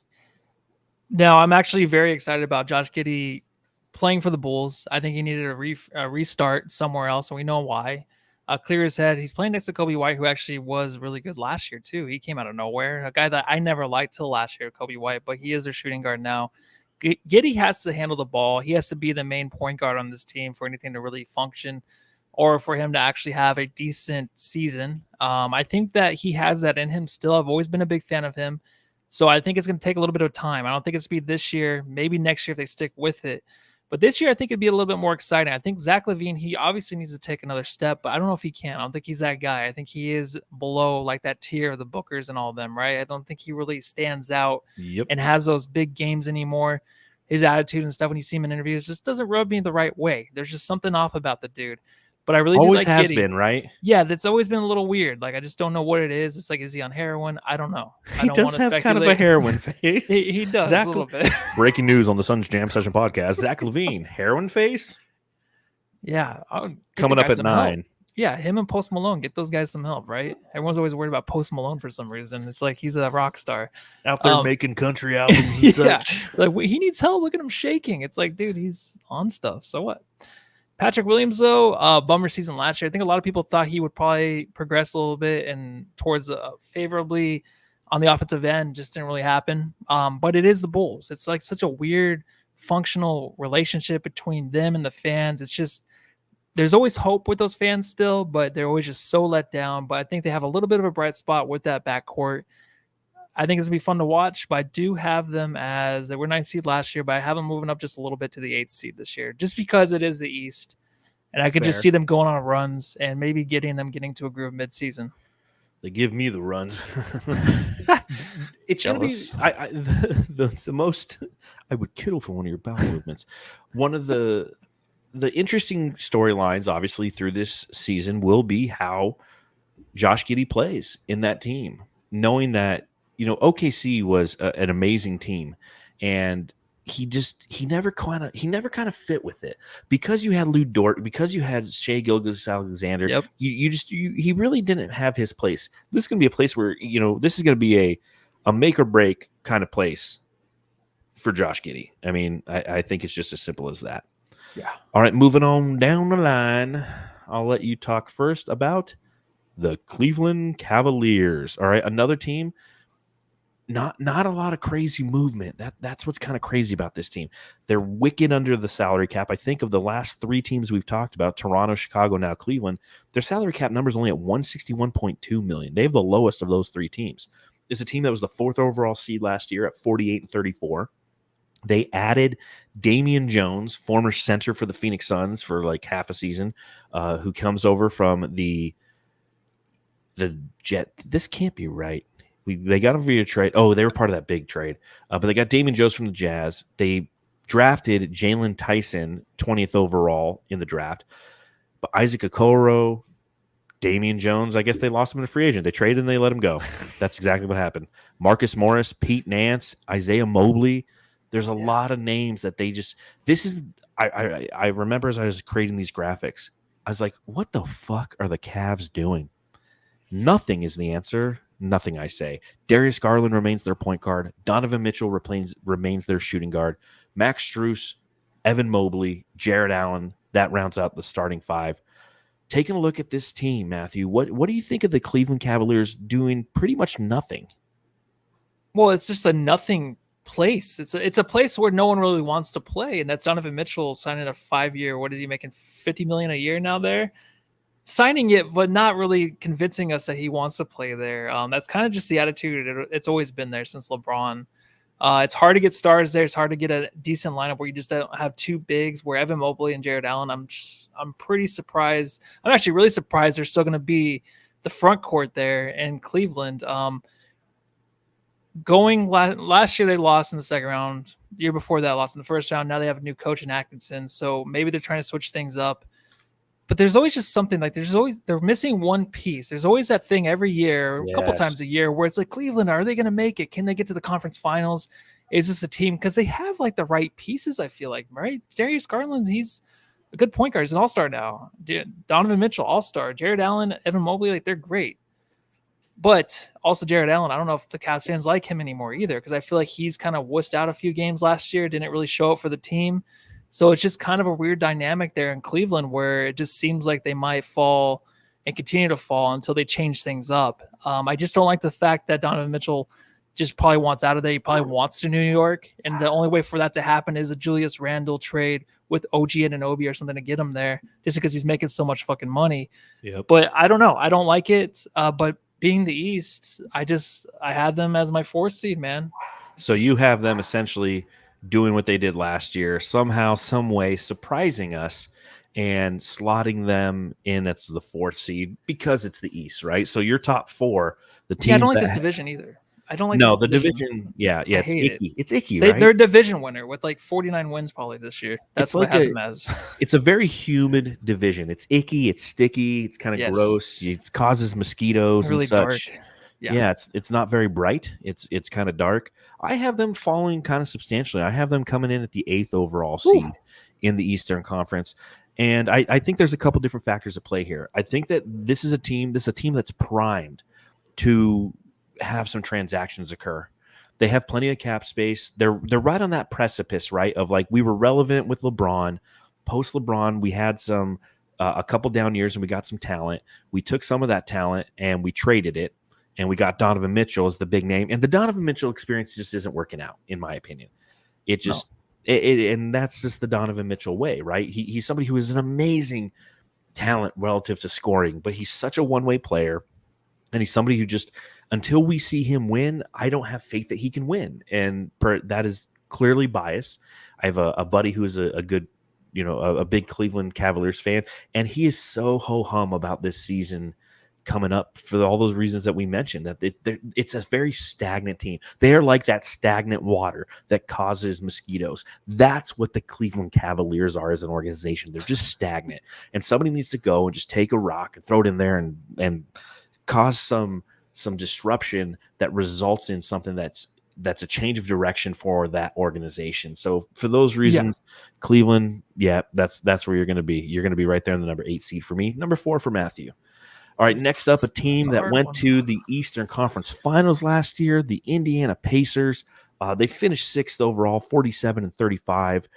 No, I'm actually very excited about Josh Giddey playing for the Bulls. I think he needed a restart somewhere else, and we know why. Clear his head. He's playing next to Kobe White, who actually was really good last year, too. He came out of nowhere. A guy that I never liked till last year, Kobe White, but he is their shooting guard now. Giddey has to handle the ball. He has to be the main point guard on this team for anything to really function or for him to actually have a decent season. I think that he has that in him still. I've always been a big fan of him. So I think it's going to take a little bit of time. I don't think it's going to be this year, maybe next year if they stick with it. But this year, I think it'd be a little bit more exciting. I think Zach LaVine, he obviously needs to take another step, but I don't know if he can. I don't think he's that guy. I think he is below like that tier of the Bookers and all of them, right? I don't think he really stands out and has those big games anymore. His attitude and stuff when you see him in interviews just doesn't rub me the right way. There's just something off about the dude. But I really always do like has Giddey. Been, right? Yeah, that's always been a little weird. Like I just don't know what it is. It's like, is he on heroin? I don't know. He does have kind of a heroin face. he does a little bit. Breaking news on the Sun's Jam Session podcast: Zach LaVine, heroin face. Yeah, coming up at 9. Help. Yeah, him and Post Malone, get those guys some help, right? Everyone's always worried about Post Malone for some reason. It's like he's a rock star out there making country albums and such. Like he needs help. Look at him shaking. It's like, dude, he's on stuff. So what? Patrick Williams, though, bummer season last year. I think a lot of people thought he would probably progress a little bit and towards favorably on the offensive end. Just didn't really happen. But it is the Bulls. It's like such a weird functional relationship between them and the fans. It's just there's always hope with those fans still, but they're always just so let down. But I think they have a little bit of a bright spot with that backcourt. I think it's going to be fun to watch, but I do have them as they were 9th seed last year, but I have them moving up just a little bit to the 8th seed this year, just because it is the East. And I could just see them going on runs and maybe getting to a groove mid-season. They give me the runs. It's going to be the most I would kill for one of your bowel movements. One of the interesting storylines, obviously, through this season will be how Josh Giddey plays in that team, knowing that OKC was an amazing team, and he never kind of fit with it because you had Lou Dort, because you had Shai Gilgeous-Alexander. Yep. He really didn't have his place. This is going to be a place where this is going to be a make or break kind of place for Josh Giddey. I mean, I think it's just as simple as that. Yeah. All right, moving on down the line. I'll let you talk first about the Cleveland Cavaliers. All right, another team. Not a lot of crazy movement. That's what's kind of crazy about this team. They're wicked under the salary cap. I think of the last three teams we've talked about, Toronto, Chicago, now Cleveland, their salary cap number is only at $161.2 million. They have the lowest of those three teams. It's a team that was the fourth overall seed last year at 48-34. They added Damian Jones, former center for the Phoenix Suns for like half a season, who comes over from the Jet. This can't be right. They got him via trade. Oh, they were part of that big trade. But they got Damian Jones from the Jazz. They drafted Jalen Tyson, 20th overall in the draft. But Isaac Okoro, Damian Jones, I guess they lost him in a free agent. They traded and they let him go. That's exactly what happened. Marcus Morris, Pete Nance, Isaiah Mobley. There's a lot of names that they just – this is – I remember as I was creating these graphics, I was like, what the fuck are the Cavs doing? Nothing is the answer. Nothing, I say. Darius Garland remains their point guard. Donovan Mitchell remains their shooting guard. Max Strus, Evan Mobley, Jared Allen. That rounds out the starting five. Taking a look at this team, Matthew, what do you think of the Cleveland Cavaliers doing pretty much nothing? Well, it's just a nothing place. It's a place where no one really wants to play, and that's Donovan Mitchell signing a 5-year. What is he making? $50 million a year now there. Signing it, but not really convincing us that he wants to play there. That's kind of just the attitude. It's always been there since LeBron. It's hard to get stars there. It's hard to get a decent lineup where you just don't have two bigs. Where Evan Mobley and Jared Allen, I'm pretty surprised. I'm actually really surprised they're still going to be the front court there in Cleveland. Going last year, they lost in the second round. The year before that, lost in the first round. Now they have a new coach in Atkinson, so maybe they're trying to switch things up. But there's always just something like they're missing one piece. There's always that thing every year, a couple times a year, where it's like, Cleveland, are they going to make it? Can they get to the conference finals? Is this a team? Because they have like the right pieces, I feel like, right? Darius Garland, he's a good point guard. He's an all-star now. Donovan Mitchell, all-star. Jared Allen, Evan Mobley, like they're great. But also Jared Allen, I don't know if the Cavs fans like him anymore either, because I feel like he's kind of wussed out a few games last year, didn't really show up for the team. So it's just kind of a weird dynamic there in Cleveland where it just seems like they might fall and continue to fall until they change things up. I just don't like the fact that Donovan Mitchell just probably wants out of there. He probably wants to New York. And the only way for that to happen is a Julius Randle trade with OG Anunoby or something to get him there just because he's making so much fucking money. Yep. But I don't know. I don't like it. But being the East, I had them as my 4th seed, man. So you have them essentially doing what they did last year, somehow, some way, surprising us and slotting them in as the 4th seed because it's the East, right? So your top 4, the teams. Yeah, I don't like this division either. I don't like the division. Yeah, it's icky. It's icky, right? They're a division winner with like 49 wins probably this year. That's what I have them as. It's a very humid division. It's icky. It's sticky. It's kind of gross. It causes mosquitoes really and such. Dark. Yeah, it's not very bright. It's kind of dark. I have them falling kind of substantially. I have them coming in at the 8th overall seed in the Eastern Conference. And I think there's a couple different factors at play here. I think that this is a team that's primed to have some transactions occur. They have plenty of cap space. They're right on that precipice, right? Of like, we were relevant with LeBron. Post LeBron, we had some a couple down years and we got some talent. We took some of that talent and we traded it. And we got Donovan Mitchell as the big name. And the Donovan Mitchell experience just isn't working out, in my opinion. And that's just the Donovan Mitchell way, right? He's somebody who is an amazing talent relative to scoring, but he's such a one-way player. And he's somebody who just, until we see him win, I don't have faith that he can win. And that is clearly biased. I have a buddy who is a good, a big Cleveland Cavaliers fan. And he is so ho-hum about this season coming up for all those reasons that we mentioned, that it's a very stagnant team. They're like that stagnant water that causes mosquitoes. That's what the Cleveland Cavaliers are as an organization. They're just stagnant. And somebody needs to go and just take a rock and throw it in there and cause some disruption that results in something that's a change of direction for that organization. So for those reasons, Cleveland, that's where you're going to be. You're going to be right there in the number 8 seed for me, number 4 for Matthew. All right, next up, a team that went to the Eastern Conference Finals last year, the Indiana Pacers. They finished 6th overall, 47-35.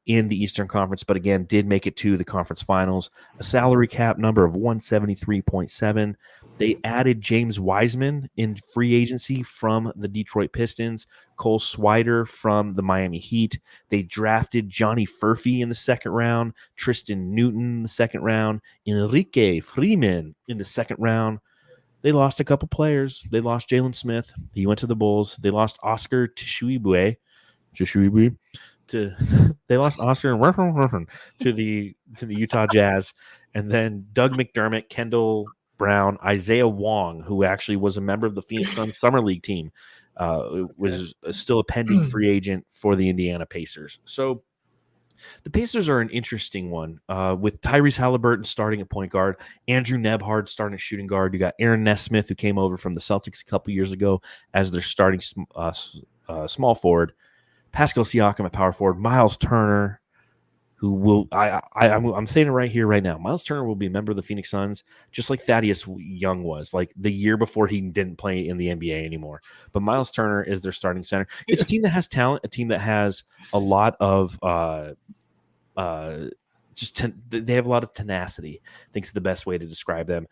in the Eastern Conference, but again, did make it to the conference finals. A salary cap number of 173.7. They added James Wiseman in free agency from the Detroit Pistons, Cole Swider from the Miami Heat. They drafted Johnny Furphy in the second round, Tristan Newton in the second round, Enrique Freeman in the second round. They lost a couple players. They lost Jalen Smith. He went to the Bulls. They lost Oscar Tshiebwe. They lost Oscar to the Utah Jazz, and then Doug McDermott, Kendall Brown, Isaiah Wong, who actually was a member of the Phoenix Suns Summer League team, was still a pending free agent for the Indiana Pacers. So the Pacers are an interesting one with Tyrese Halliburton starting at point guard, Andrew Nebhard starting at shooting guard. You got Aaron Nesmith, who came over from the Celtics a couple years ago as their starting small forward, Pascal Siakam at power forward, Miles Turner, who will I'm saying it right here, right now. Miles Turner will be a member of the Phoenix Suns, just like Thaddeus Young was, like the year before he didn't play in the NBA anymore. But Miles Turner is their starting center. It's a team that has talent, a team that has a lot of they have a lot of tenacity. I think it's the best way to describe them.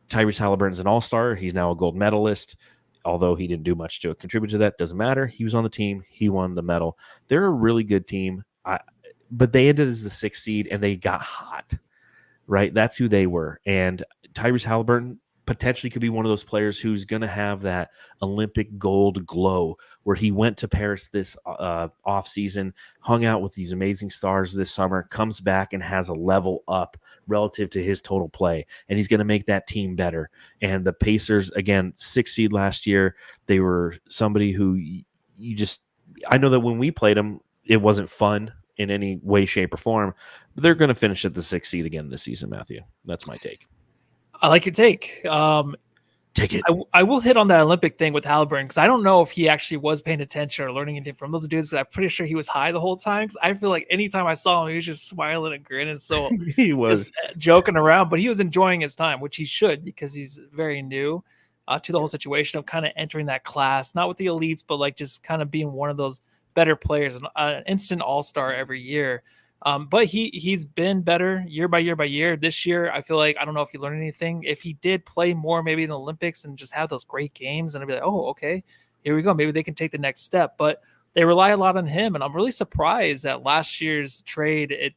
Tyrese Halliburton's an all-star. He's now a gold medalist. Although he didn't do much to contribute to that, doesn't matter. He was on the team. He won the medal. They're a really good team. But they ended as the 6th seed, and they got hot, right? That's who they were. And Tyrese Halliburton potentially could be one of those players who's going to have that Olympic gold glow where he went to Paris this offseason, hung out with these amazing stars this summer, comes back and has a level up relative to his total play. And he's going to make that team better. And the Pacers, again, 6th seed last year, they were somebody who I know that when we played them, it wasn't fun in any way, shape, or form. But they're going to finish at the 6th seed again this season, Matthew. That's my take. I like your take. Take it. I will hit on that Olympic thing with Halliburton because I don't know if he actually was paying attention or learning anything from those dudes. I'm pretty sure he was high the whole time. Because I feel like anytime I saw him, he was just smiling and grinning. So he was joking around, but he was enjoying his time, which he should because he's very new to the whole situation of kind of entering that class, not with the elites, but like just kind of being one of those better players, an instant all-star every year. But he's been better year by year by year. This year, I feel like, I don't know if he learned anything. If he did play more, maybe in the Olympics and just have those great games, and I'd be like, oh, okay, here we go. Maybe they can take the next step. But they rely a lot on him, and I'm really surprised that last year's trade, it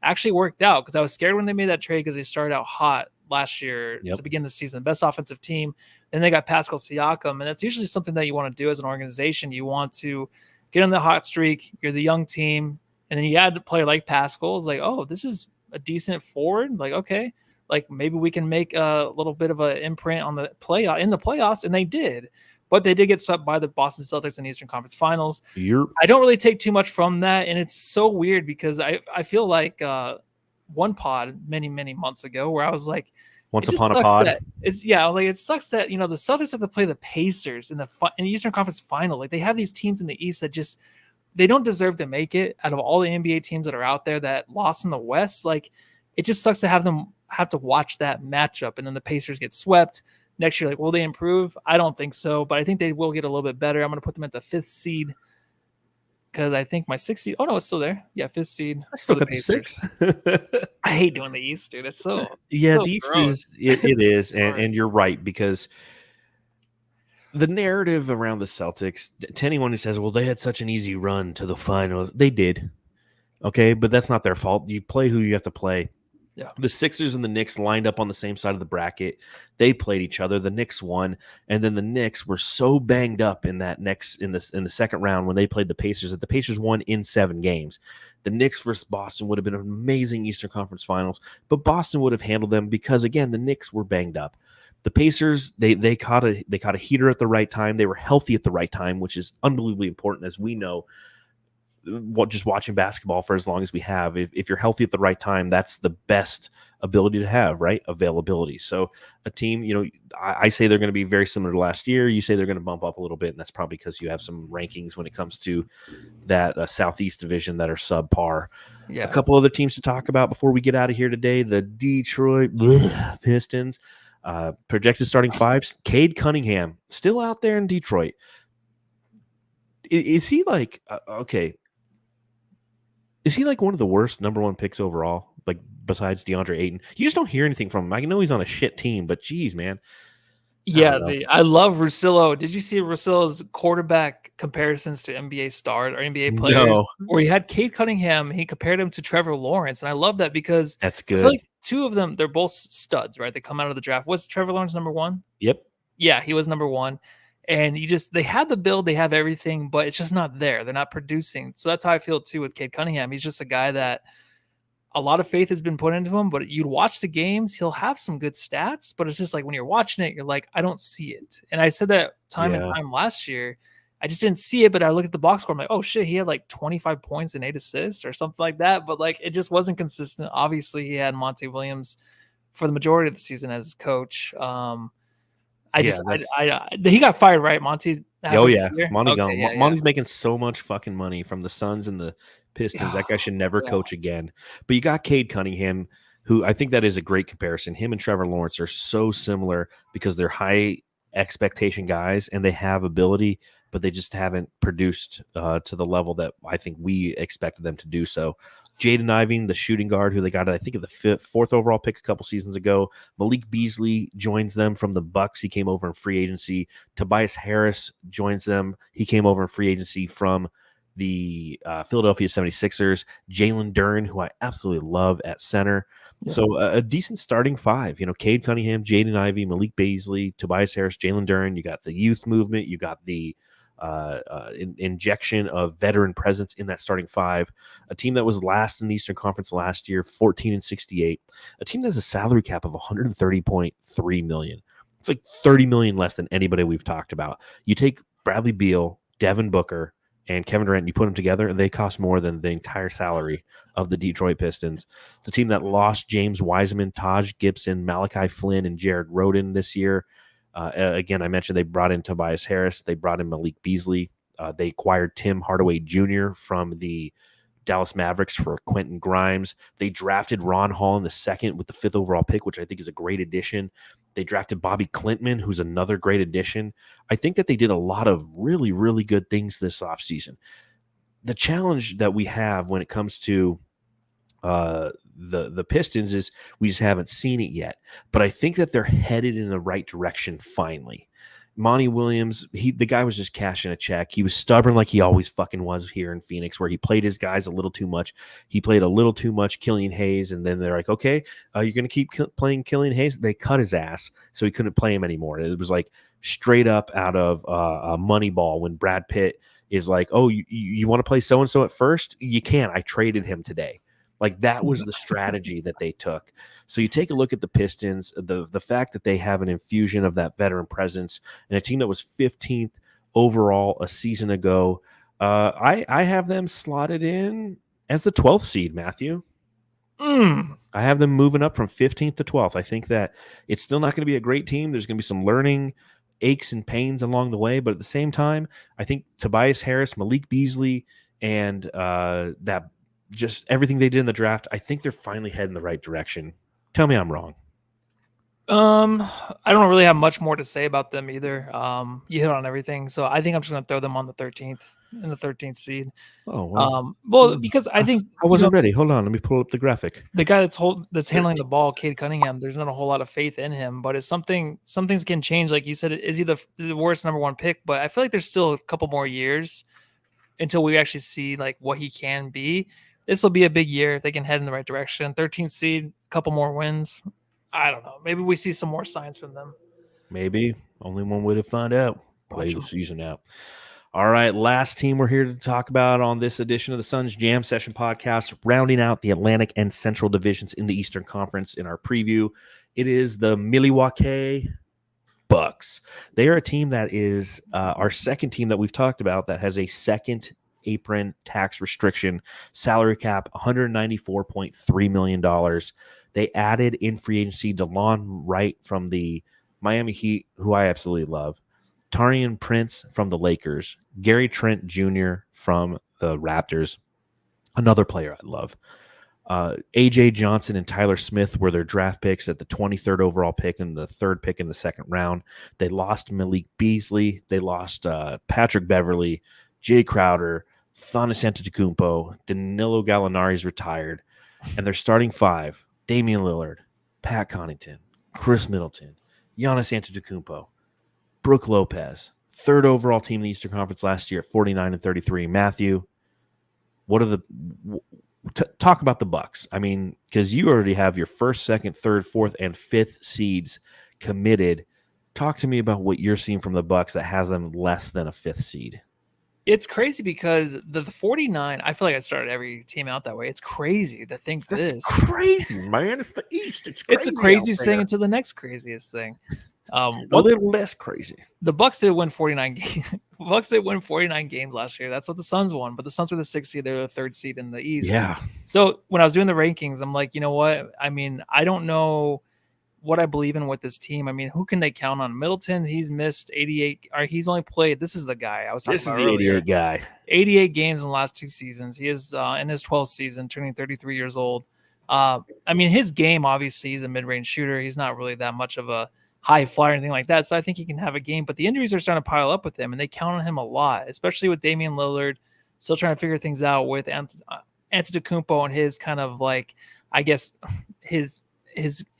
actually worked out because I was scared when they made that trade because they started out hot last year to begin the season. Best offensive team. Then they got Pascal Siakam, and that's usually something that you want to do as an organization. You want to get on the hot streak. You're the young team. And then you add a player like Pascal. It's like, oh, this is a decent forward. Like, okay, like maybe we can make a little bit of an imprint on the in the playoffs, and they did. But they did get swept by the Boston Celtics in the Eastern Conference Finals. I don't really take too much from that, and it's so weird because I feel like one pod many months ago where I was like, once upon a pod. I was like, it sucks that the Celtics have to play the Pacers in the Eastern Conference Finals. Like they have these teams in the East that just. They don't deserve to make it out of all the NBA teams that are out there that lost in the West. Like, it just sucks to have them have to watch that matchup. And then the Pacers get swept. Next year, like, will they improve? I don't think so, but I think they will get a little bit better. I'm going to put them at the 5th seed because I think my 6th seed. Oh, no, it's still there. Yeah, 5th seed. I still got the 6th. I hate doing the East, dude. It's so. Yeah, so the East gross. it is. And you're right because the narrative around the Celtics, to anyone who says, well, they had such an easy run to the finals, they did. Okay, but that's not their fault. You play who you have to play. Yeah. The Sixers and the Knicks lined up on the same side of the bracket. They played each other. The Knicks won, and then the Knicks were so banged up in the second round when they played the Pacers that the Pacers won in 7 games. The Knicks versus Boston would have been an amazing Eastern Conference Finals, but Boston would have handled them because, again, the Knicks were banged up. The Pacers, they caught a heater at the right time. They were healthy at the right time, which is unbelievably important, as we know, just watching basketball for as long as we have. If you're healthy at the right time, that's the best ability to have, right? Availability. So a team, I say they're going to be very similar to last year. You say they're going to bump up a little bit, and that's probably because you have some rankings when it comes to that Southeast division that are subpar. Yeah. A couple other teams to talk about before we get out of here today. The Detroit Pistons. Projected starting 5s, Cade Cunningham, still out there in Detroit. Is he like, okay, Is he like one of the worst number one picks overall? Like besides DeAndre Ayton, you just don't hear anything from him. I know he's on a shit team, but geez, man. Yeah, I love Russillo. Did you see Russillo's quarterback comparisons to NBA stars or NBA players? No. Where he had Cade Cunningham, he compared him to Trevor Lawrence, and I love that because That's I feel good. like two of them, they're both studs, right? They come out of the draft. Was Trevor Lawrence number one? Yep. Yeah, he was number one. And they have the build, they have everything, but it's just not there. They're not producing. So that's how I feel too with Cade Cunningham. He's just a guy that a lot of faith has been put into him, but you'd watch the games, he'll have some good stats, but it's just like when you're watching it, you're like, I don't see it. And I said that time and time last year. I just didn't see it, but I look at the box score, I'm like, oh shit, he had like 25 points and 8 assists or something like that. But like it just wasn't consistent. Obviously, he had Monty Williams for the majority of the season as his coach. He got fired, right, Monty? Oh yeah, Monty gone. Yeah, Monty's making so much fucking money from the Suns and the Pistons. That guy should never coach again. But you got Cade Cunningham, who I think that is a great comparison. Him and Trevor Lawrence are so similar because they're high expectation guys and they have ability, but they just haven't produced to the level that I think we expected them to do so. Jaden Ivey, the shooting guard who they got, I think, of the fourth overall pick a couple seasons ago. Malik Beasley joins them from the Bucks. He came over in free agency. Tobias Harris joins them. He came over in free agency from the Philadelphia 76ers. Jalen Duren, who I absolutely love at center. Yeah. So a decent starting five. You know, Cade Cunningham, Jaden Ivey, Malik Beasley, Tobias Harris, Jalen Duren. You got the youth movement. You got the injection of veteran presence in that starting five. A team that was last in the Eastern Conference last year, 14-68. A team that has a salary cap of $130.3 million. It's like $30 million less than anybody we've talked about. You take Bradley Beal, Devin Booker, and Kevin Durant, and you put them together, and they cost more than the entire salary of the Detroit Pistons. It's a team that lost James Wiseman, Taj Gibson, Malachi Flynn, and Jared Rhoden this year. Again, I mentioned they brought in Tobias Harris. They brought in Malik Beasley. They acquired Tim Hardaway Jr. from the Dallas Mavericks for Quentin Grimes. They drafted Ron Hall in the second with the 5th overall pick, which I think is a great addition. They drafted Bobby Clintman, who's another great addition. I think that they did a lot of really, really good things this offseason. The challenge that we have when it comes to the Pistons is we just haven't seen it yet. But I think that they're headed in the right direction finally. Monty Williams, the guy was just cashing a check. He was stubborn like he always fucking was here in Phoenix, where he played his guys a little too much. He played a little too much Killian Hayes, and then they're like, okay, you're going to keep playing Killian Hayes? They cut his ass, so he couldn't play him anymore. It was like straight up out of Moneyball when Brad Pitt is like, oh, you want to play so-and-so at first? You can't. I traded him today. Like that was the strategy that they took. So you take a look at the Pistons, the fact that they have an infusion of that veteran presence and a team that was 15th overall a season ago. I have them slotted in as the 12th seed, Matthew. I have them moving up from 15th to 12th. I think that it's still not going to be a great team. There's going to be some learning aches and pains along the way. But at the same time, I think Tobias Harris, Malik Beasley, and that just everything they did in the draft, I think they're finally heading the right direction. Tell me I'm wrong. I don't really have much more to say about them either. You hit on everything, so I think I'm just gonna throw them on the 13th in the 13th seed. Oh well, because I think I wasn't ready. Hold on, let me pull up the graphic. The guy that's handling the ball, Cade Cunningham, there's not a whole lot of faith in him, but it's some things can change. Like you said, is he the worst number one pick? But I feel like there's still a couple more years until we actually see like what he can be. This will be a big year if they can head in the right direction. 13th seed, a couple more wins. I don't know. Maybe we see some more signs from them. Maybe. Only one way to find out. Play the season out. All right. Last team we're here to talk about on this edition of the Suns Jam Session podcast, rounding out the Atlantic and Central divisions in the Eastern Conference in our preview. It is the Milwaukee Bucks. They are a team that is our second team that we've talked about that has a second apron tax restriction, salary cap $194.3 million. They added in free agency DeLon Wright from the Miami Heat, who I absolutely love, Taurean Prince from the Lakers, Gary Trent Jr. from the Raptors, another player I love. A.J. Johnson and Tyler Smith were their draft picks at the 23rd overall pick and the 3rd pick in the second round. They lost Malik Beasley. They lost Patrick Beverley, Jay Crowder. Giannis Antetokounmpo, Danilo Gallinari's retired, and they're starting five: Damian Lillard, Pat Connaughton, Chris Middleton, Giannis Antetokounmpo, Brook Lopez, third overall team in the Eastern Conference last year at 49-33. Matthew, what are the talk about the Bucks? I mean, because you already have your first, second, third, fourth, and fifth seeds committed. Talk to me about what you're seeing from the Bucks that has them less than a fifth seed. It's crazy because the 49, I feel like I started every team out that way. It's crazy to think That's this. crazy, man. It's the East. It's crazy. It's the craziest thing into the next craziest thing. A little less crazy. The Bucks did win 49 games. Bucks did win 49 games last year. That's what the Suns won. But the Suns were the 6th seed. They're the 3rd seed in the East. Yeah. So when I was doing the rankings, I'm like, you know what? I mean, I don't know what I believe in with this team. I mean, who can they count on? Middleton, he's missed 88, or he's only played. This is the guy I was talking about earlier. This is the 88 guy. 88 games in the last 2 seasons. He is in his 12th season, turning 33 years old. I mean, his game, obviously, he's a mid-range shooter. He's not really that much of a high flyer or anything like that. So I think he can have a game. But the injuries are starting to pile up with him, and they count on him a lot, especially with Damian Lillard still trying to figure things out with Antetokounmpo and his kind of like, I guess, his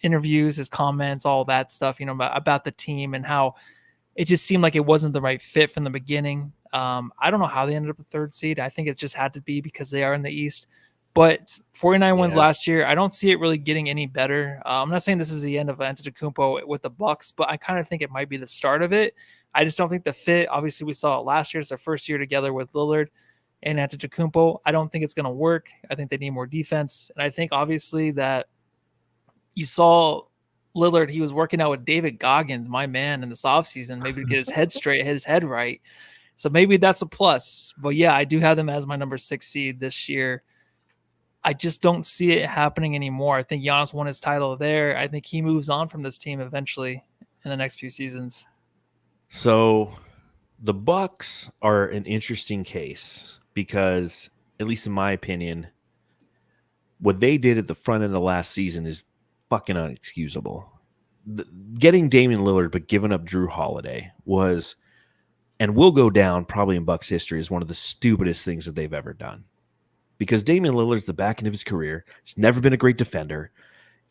interviews, his comments, all that stuff, you know, about the team and how it just seemed like it wasn't the right fit from the beginning. I don't know how they ended up the 3rd seed. I think it just had to be because they are in the East. But 49 wins last year. I don't see it really getting any better. I'm not saying this is the end of Antetokounmpo with the Bucks, but I kind of think it might be the start of it. I just don't think the fit. Obviously, we saw it last year. It's their first year together with Lillard and Antetokounmpo. I don't think it's going to work. I think they need more defense. And I think, obviously, that you saw Lillard, he was working out with David Goggins, my man, in this offseason, maybe to get his head straight, his head right. So maybe that's a plus. But, yeah, I do have them as my number 6 seed this year. I just don't see it happening anymore. I think Giannis won his title there. I think he moves on from this team eventually in the next few seasons. So the Bucks are an interesting case because, at least in my opinion, what they did at the front end of last season is fucking unexcusable. Getting Damian Lillard but giving up Drew Holiday was, and will go down probably in Bucks history, as one of the stupidest things that they've ever done. Because Damian Lillard's the back end of his career. He's never been a great defender.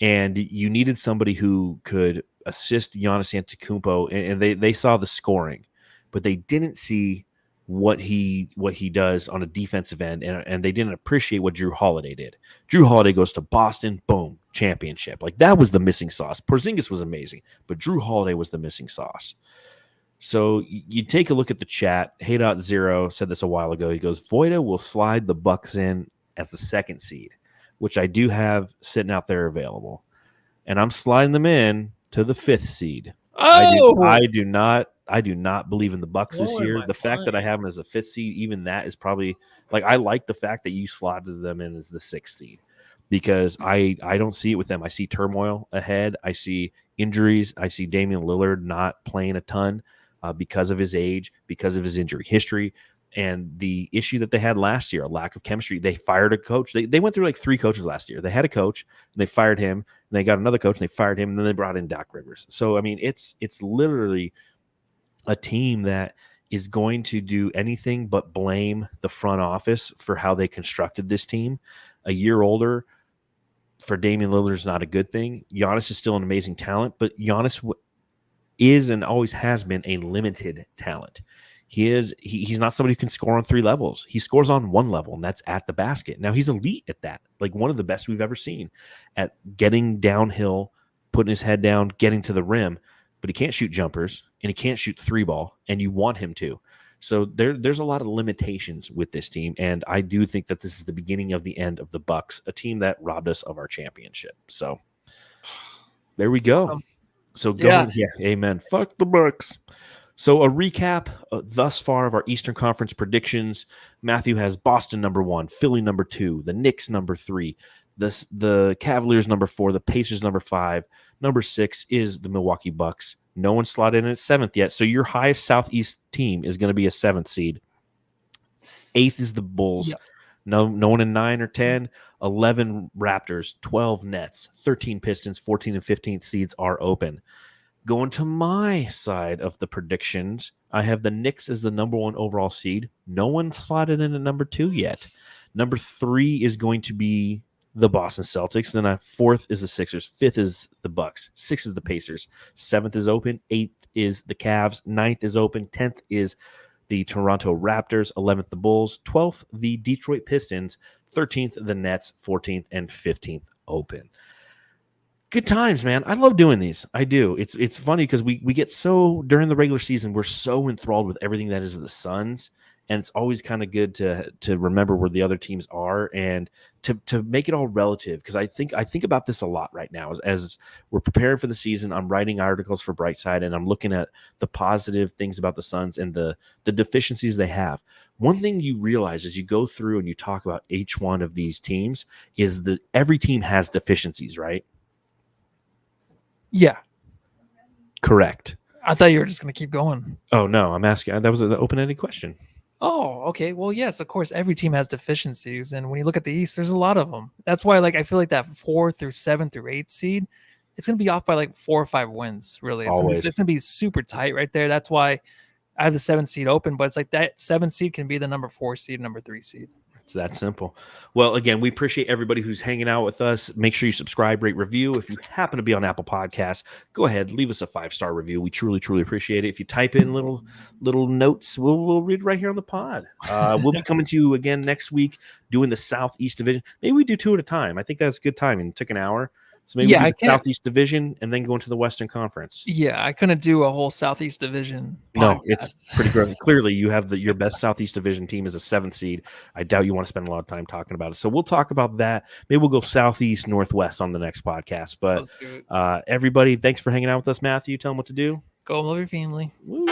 And you needed somebody who could assist Giannis Antetokounmpo. And they saw the scoring, but they didn't see what he does on a defensive end. And they didn't appreciate what Drew Holiday did. Drew Holiday goes to Boston, boom, championship. Like, that was the missing sauce. Porzingis was amazing, but Drew Holiday was the missing sauce. So you take a look at the chat. Hey.0 said this a while ago. He goes, Voida will slide the Bucks in as the 2nd seed, which I do have sitting out there available. And I'm sliding them in to the 5th seed. Oh! I do not believe in the Bucks this year. The fact that I have them as a 5th seed, even that is probably, like, I like the fact that you slotted them in as the 6th seed, because I don't see it with them. I see turmoil ahead. I see injuries. I see Damian Lillard not playing a ton. Because of his age, because of his injury history, and the issue that they had last year, a lack of chemistry. They fired a coach. They went through like 3 coaches last year. They had a coach, and they fired him, and they got another coach, and they fired him, and then they brought in Doc Rivers. So, I mean, it's literally a team that is going to do anything but blame the front office for how they constructed this team. A year older for Damian Lillard is not a good thing. Giannis is still an amazing talent, but Giannis is and always has been a limited talent. He's not somebody who can score on 3 levels. He scores on 1 level, and that's at the basket. Now, he's elite at that, like one of the best we've ever seen at getting downhill, putting his head down, getting to the rim, but he can't shoot jumpers, and he can't shoot the 3-ball, and you want him to. So there's a lot of limitations with this team, and I do think that this is the beginning of the end of the Bucks, a team that robbed us of our championship. So there we go. So going, amen. Fuck the Bucks. So a recap thus far of our Eastern Conference predictions. Matthew has Boston number 1, Philly number 2, the Knicks number 3, the Cavaliers number 4, the Pacers number 5, number 6 is the Milwaukee Bucks. No one slotted in at 7th yet. So your highest Southeast team is going to be a 7th seed. 8th is the Bulls. Yep. No one in 9 or 10. 11 Raptors, 12 Nets, 13 Pistons, 14 and 15th seeds are open. Going to my side of the predictions, I have the Knicks as the number 1 overall seed. No one slotted in at number 2 yet. Number 3 is going to be the Boston Celtics. Then 4th is the Sixers. 5th is the Bucks. 6th is the Pacers. 7th is open. 8th is the Cavs. 9th is open. 10th is the Toronto Raptors. 11th, the Bulls. 12th, the Detroit Pistons. 13th, the Nets. 14th and 15th open. Good times, man. I love doing these. I do. It's funny because we get so, during the regular season, we're so enthralled with everything that is the Suns, and it's always kind of good to remember where the other teams are and to make it all relative, because I think about this a lot right now as we're preparing for the season. I'm writing articles for Brightside, and I'm looking at the positive things about the Suns and the deficiencies they have. One thing you realize as you go through and you talk about each one of these teams is that every team has deficiencies, right? Yeah. Correct. I thought you were just going to keep going. Oh, no, I'm asking. That was an open-ended question. Oh, okay. Well, yes, of course, every team has deficiencies. And when you look at the East, there's a lot of them. That's why, I feel like that 4 through 7 through 8 seed, it's going to be off by 4 or 5 wins, really. It's going to be super tight right there. That's why I have the 7th seed open, but it's that 7th seed can be the number 4 seed, number 3 seed. It's that simple. Well, again, we appreciate everybody who's hanging out with us. Make sure you subscribe, rate, review. If you happen to be on Apple Podcasts, go ahead, leave us a 5-star review. We truly, truly appreciate it. If you type in little notes, we'll read right here on the pod. We'll be coming to you again next week doing the Southeast Division. Maybe we do 2 at a time. I think that's good timing. It took an hour. So maybe we do the Southeast Division and then go into the Western Conference. Yeah, I couldn't do a whole Southeast Division podcast. No, it's pretty great. Clearly, you have your best Southeast Division team is a 7th seed. I doubt you want to spend a lot of time talking about it. So we'll talk about that. Maybe we'll go Southeast, Northwest on the next podcast. But everybody, thanks for hanging out with us, Matthew. Tell them what to do. Go love your family. Woo.